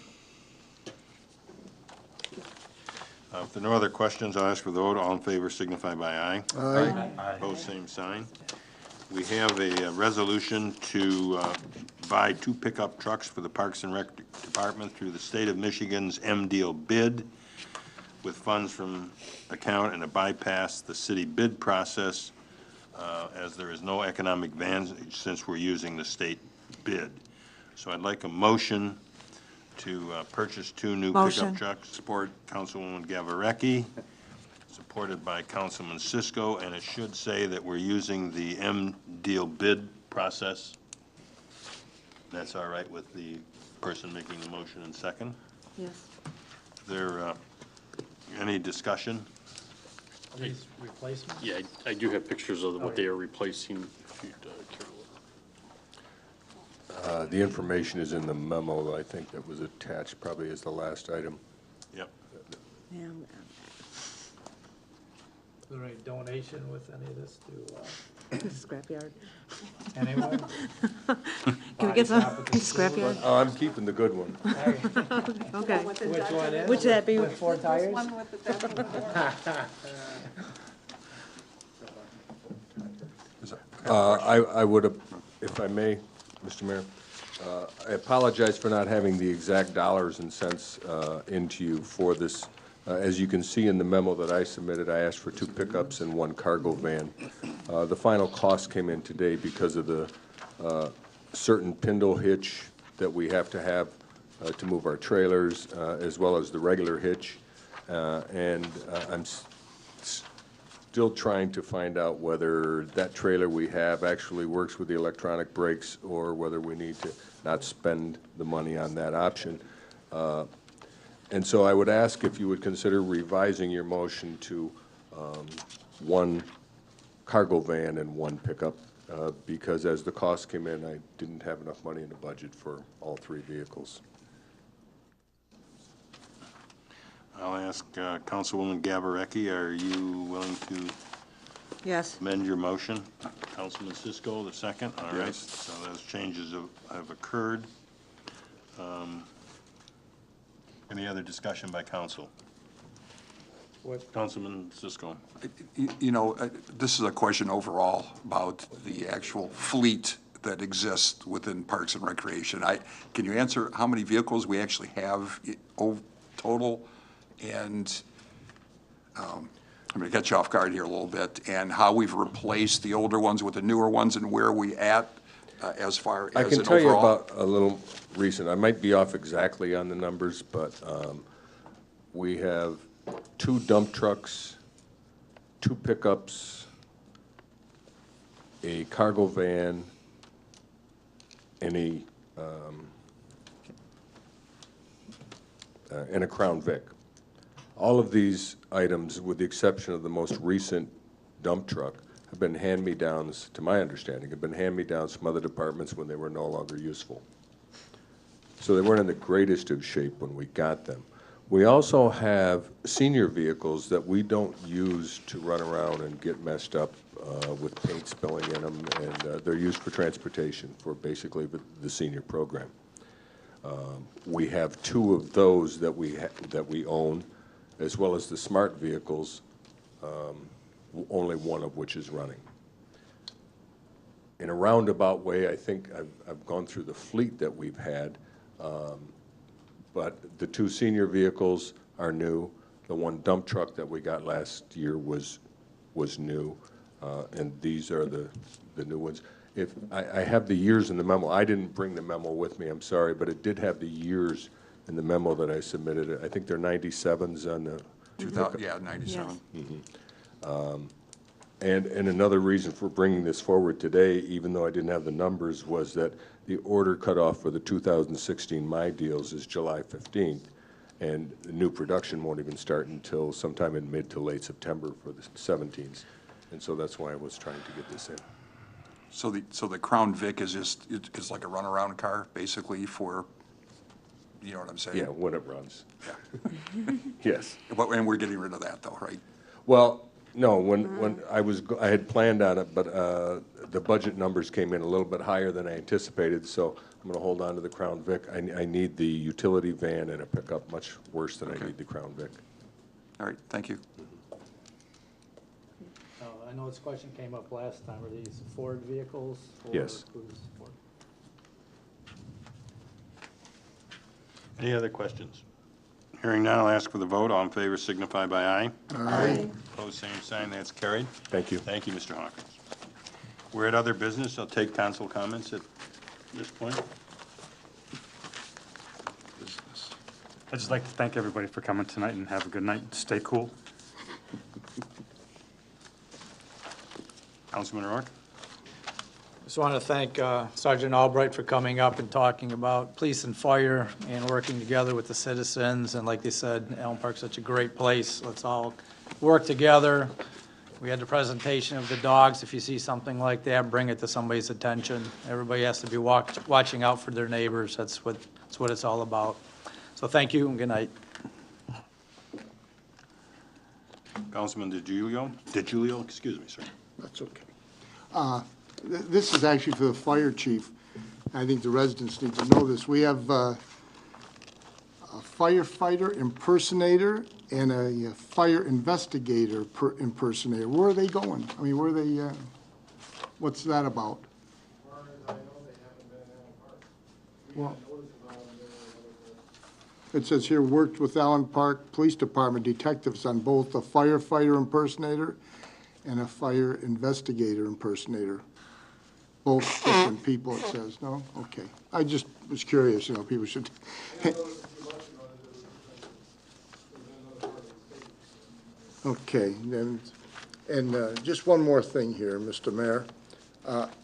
If there are no other questions, I'll ask for the vote. All in favor signify by aye. Aye. Opposed, same sign. We have a resolution to buy 2 pickup trucks for the Parks and Rec Department through the state of Michigan's MDO bid. with funds from account and to bypass the city bid process, as there is no economic advantage since we're using the state bid. So I'd like a motion to purchase 2 new Motion. pickup trucks. Support Councilwoman Gavarecki, supported by Councilman Cisco, and it should say that we're using the M-Deal bid process. That's all right with the person making the motion and second? Yes. Is there any discussion? Are these replacements? Yeah, I do have pictures of what they are replacing. If you'd care to look. The information is in the memo, I think, that was attached, probably as the last item. Yep. Yeah. Is there any donation with any of this to, Scrapyard. anyone? Can we get some scrapyard? Oh, I'm keeping the good one. Okay. Which one is? Which would that be? With 4 tires? One with the Dutch I would have, if I may, Mr. Mayor, I apologize for not having the exact dollars and cents into you for this. As you can see in the memo that I submitted, I asked for 2 pickups and 1 cargo van. The final cost came in today because of the certain spindle hitch that we have to have to move our trailers, as well as the regular hitch. And I'm still trying to find out whether that trailer we have actually works with the electronic brakes or whether we need to not spend the money on that option. And so I would ask if you would consider revising your motion to 1 cargo van and 1 pickup, because as the cost came in, I didn't have enough money in the budget for all 3 vehicles. I'll ask Councilwoman Gavarecki, are you willing to Yes. amend your motion? Councilman Cisco, the second? All right, Yes. so those changes have occurred. Any other discussion by council? Councilman Cisco. You know, this is a question overall about the actual fleet that exists within Parks and Recreation. Can you answer how many vehicles we actually have total? And I'm going to get you off guard here a little bit, and how we've replaced the older ones with the newer ones, and where we at as far as I an can tell you overall? about a little recent, I might be off exactly on the numbers, but we have 2 dump trucks, 2 pickups, a cargo van, and a Crown Vic. All of these items, with the exception of the most recent dump truck, have been hand-me-downs, to my understanding, have been hand-me-downs from other departments when they were no longer useful. So they weren't in the greatest of shape when we got them. We also have senior vehicles that we don't use to run around and get messed up with paint spilling in them, and they're used for transportation for basically the senior program. We have 2 of those that we own, as well as the smart vehicles, only 1 of which is running. In a roundabout way, I think I've gone through the fleet that we've had, but the 2 senior vehicles are new. The 1 dump truck that we got last year was new, and these are the new ones. If I have the years in the memo, I didn't bring the memo with me, I'm sorry, but it did have the years in the memo that I submitted. I think they're 97s on the. 2000, yeah, 97. Yes. And another reason for bringing this forward today, even though I didn't have the numbers, was that the order cutoff for the 2016 My Deals is July 15th, and the new production won't even start until sometime in mid to late September for the 17s. And so that's why I was trying to get this in. So the Crown Vic is just, it's like a runaround car, basically, for, you know what I'm saying? Yeah, when it runs. Yeah. Yes. And we're getting rid of that, though, right? Well, no, when I had planned on it, but the budget numbers came in a little bit higher than I anticipated, so I'm going to hold on to the Crown Vic. I need the utility van and a pickup much worse than I need the Crown Vic. All right, thank you. I know this question came up last time. Are these Ford vehicles? Or Yes. who's Ford? Any other questions? Hearing none, I'll ask for the vote. All in favor signify by aye. Aye. Opposed, same sign. That's carried. Thank you. Thank you, Mr. Hawkins. We're at other business. I'll take council comments at this point. I'd just like to thank everybody for coming tonight and have a good night. Stay cool. Councilman O'Rourke? Just want to thank Sergeant Albright for coming up and talking about police and fire and working together with the citizens. And like they said, Allen Park's such a great place. Let's all work together. We had the presentation of the dogs. If you see something like that, bring it to somebody's attention. Everybody has to be watching out for their neighbors. That's what it's all about. So thank you and good night. Councilman DiGiulio, excuse me, sir. That's okay. This is actually for the fire chief. I think the residents need to know this. We have a firefighter impersonator and a fire investigator impersonator. Where are they going? I mean, where are they, what's that about? Well, it says here, worked with Allen Park Police Department detectives on both a firefighter impersonator and a fire investigator impersonator. Both different people, it says, no? Okay. I just was curious, you know, people should. Okay, then, and just one more thing here, Mr. Mayor.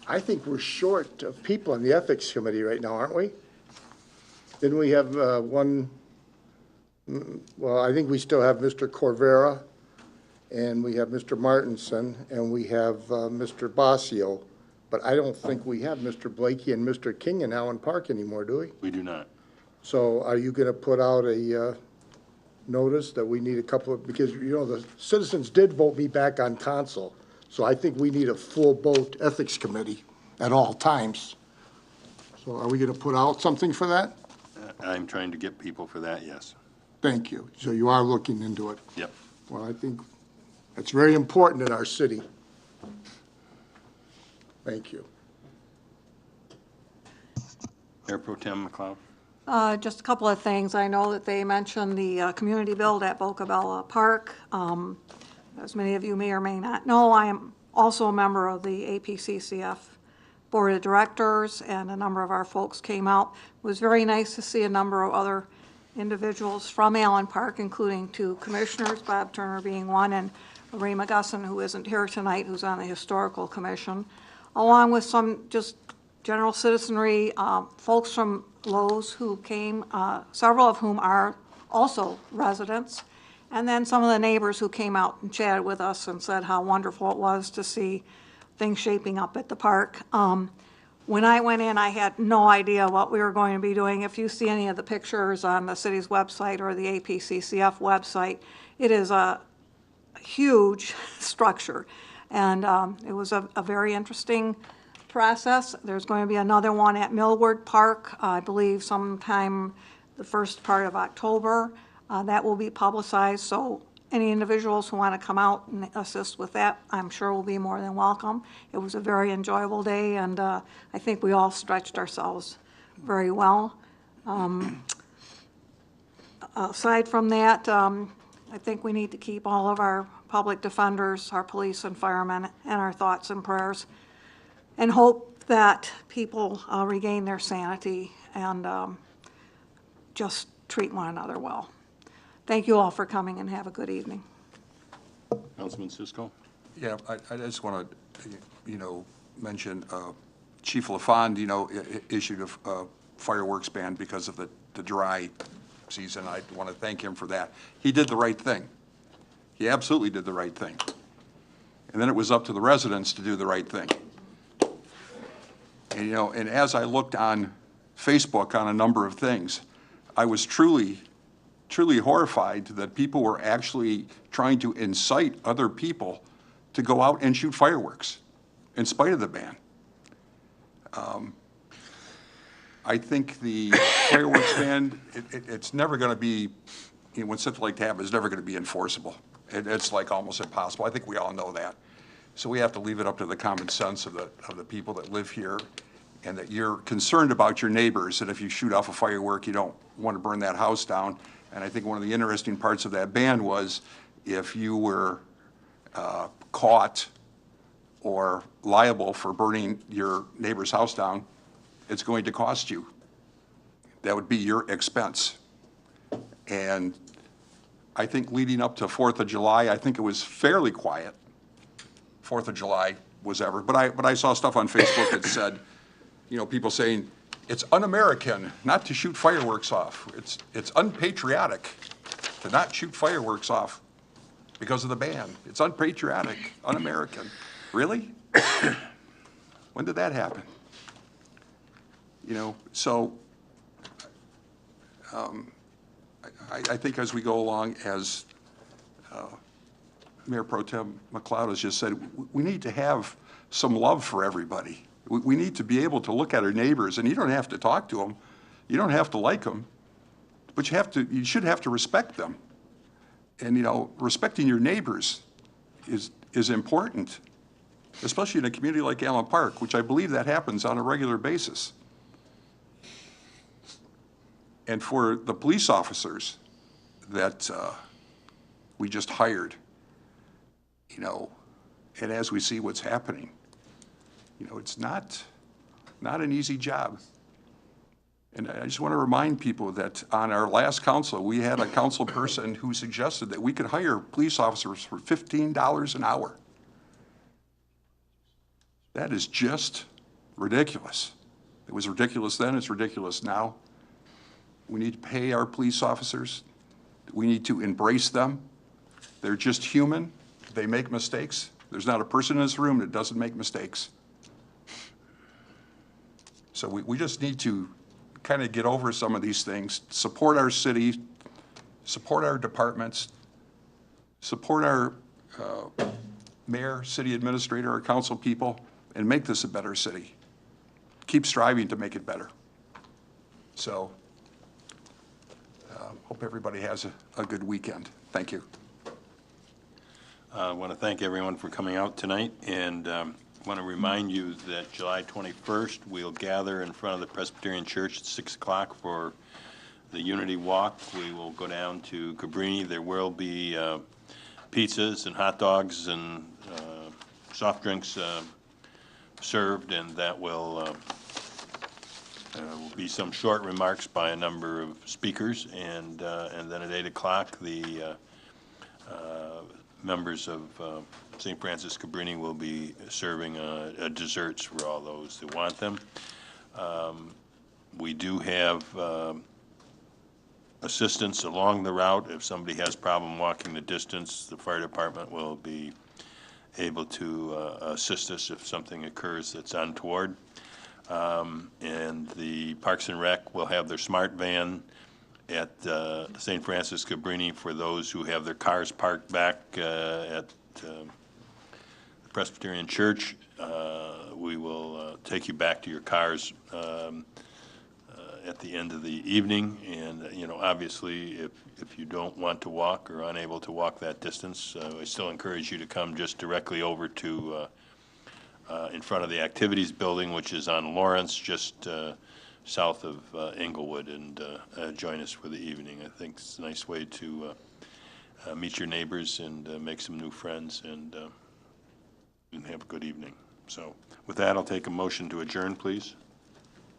I think we're short of people on the Ethics Committee right now, aren't we? Didn't we have one, well, I think we still have Mr. Corvera, and we have Mr. Martinson, and we have Mr. Basio, but I don't think we have Mr. Blakey and Mr. King in Allen Park anymore, do we? We do not. So are you going to put out a notice that we need a couple of, because, you know, the citizens did vote me back on council, so I think we need a full boat ethics committee at all times. So are we going to put out something for that? I'm trying to get people for that, yes. Thank you. So you are looking into it? Yep. Well, I think that's very important in our city. Thank you. Mayor Pro Tem McLeod? Just a couple of things. I know that they mentioned the community build at Bocabella Park. As many of you may or may not know, I am also a member of the APCCF Board of Directors, and a number of our folks came out. It was very nice to see a number of other individuals from Allen Park, including two commissioners, Bob Turner being one, and Ray McGusson, who isn't here tonight, who's on the Historical Commission, along with some just general citizenry, folks from Lowe's who came, several of whom are also residents, and then some of the neighbors who came out and chatted with us and said how wonderful it was to see things shaping up at the park. When I went in, I had no idea what we were going to be doing. If you see any of the pictures on the city's website or the APCCF website, it is a huge structure. And it was a very interesting process. There's going to be another one at Englewood Park, I believe sometime the first part of October. That will be publicized, so any individuals who want to come out and assist with that, I'm sure will be more than welcome. It was a very enjoyable day, and I think we all stretched ourselves very well. Aside from that, I think we need to keep all of our public defenders, our police and firemen, and our thoughts and prayers, and hope that people regain their sanity and just treat one another well. Thank you all for coming, and have a good evening. Councilman Cisco? Yeah, I just want to, mention Chief LaFond, issued a fireworks ban because of the dry season. I want to thank him for that. He did the right thing. He absolutely did the right thing. And then it was up to the residents to do the right thing. And, and as I looked on Facebook on a number of things, I was truly horrified that people were actually trying to incite other people to go out and shoot fireworks in spite of the ban. I think the fireworks ban, it's never going to be, when something like that happens, it's never going to be enforceable. It's like almost impossible. I think we all know that. So we have to leave it up to the common sense of the people that live here, and that you're concerned about your neighbors, that if you shoot off a firework, you don't want to burn that house down. And I think one of the interesting parts of that ban was if you were caught or liable for burning your neighbor's house down, it's going to cost you. That would be your expense. And I think leading up to 4th of July, I think it was fairly quiet. 4th of July was ever, but I saw stuff on Facebook that said, you know, people saying, it's un-American not to shoot fireworks off. It's unpatriotic to not shoot fireworks off because of the ban. It's unpatriotic, un-American. Really? When did that happen? You know, so I think as we go along, as Mayor Pro Tem McLeod has just said, we need to have some love for everybody. We need to be able to look at our neighbors, and you don't have to talk to them, you don't have to like them, but you should have to respect them. And, you know, respecting your neighbors is important, especially in a community like Allen Park, which I believe that happens on a regular basis. And for the police officers that we just hired, you know, and as we see what's happening, you know, it's not an easy job. And I just want to remind people that on our last council, we had a council person who suggested that we could hire police officers for $15 an hour. That is just ridiculous. It was ridiculous then, it's ridiculous now. We need to pay our police officers. We need to embrace them. They're just human. They make mistakes. There's not a person in this room that doesn't make mistakes. So we just need to kind of get over some of these things, support our city, support our departments, support our mayor, city administrator, our council people, and make this a better city. Keep striving to make it better. So hope everybody has a good weekend. Thank you. I want to thank everyone for coming out tonight, and want to remind you that July 21st, we'll gather in front of the Presbyterian Church at 6 o'clock for the Unity Walk. We will go down to Cabrini. There will be pizzas and hot dogs and soft drinks served, and that will be some short remarks by a number of speakers, and then at 8 o'clock, the members of St. Francis Cabrini will be serving desserts for all those that want them. We do have assistance along the route. If somebody has problem walking the distance, the fire department will be able to assist us if something occurs that's untoward. And the Parks and Rec will have their smart van at St. Francis Cabrini for those who have their cars parked back at the Presbyterian Church. We will take you back to your cars at the end of the evening. And, you know, obviously, if you don't want to walk or unable to walk that distance, I still encourage you to come just directly over to in front of the activities building, which is on Lawrence, just south of Englewood, and join us for the evening. I think it's a nice way to meet your neighbors and make some new friends and have a good evening. So with that, I'll take a motion to adjourn, please.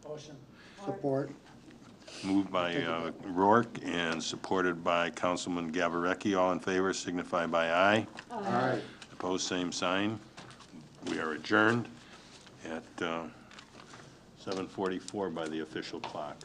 Motion. Support. Moved by Rourke and supported by Councilman Gawarecki. All in favor signify by aye. Aye. Opposed, same sign. We are adjourned at 7:44 by the official clock.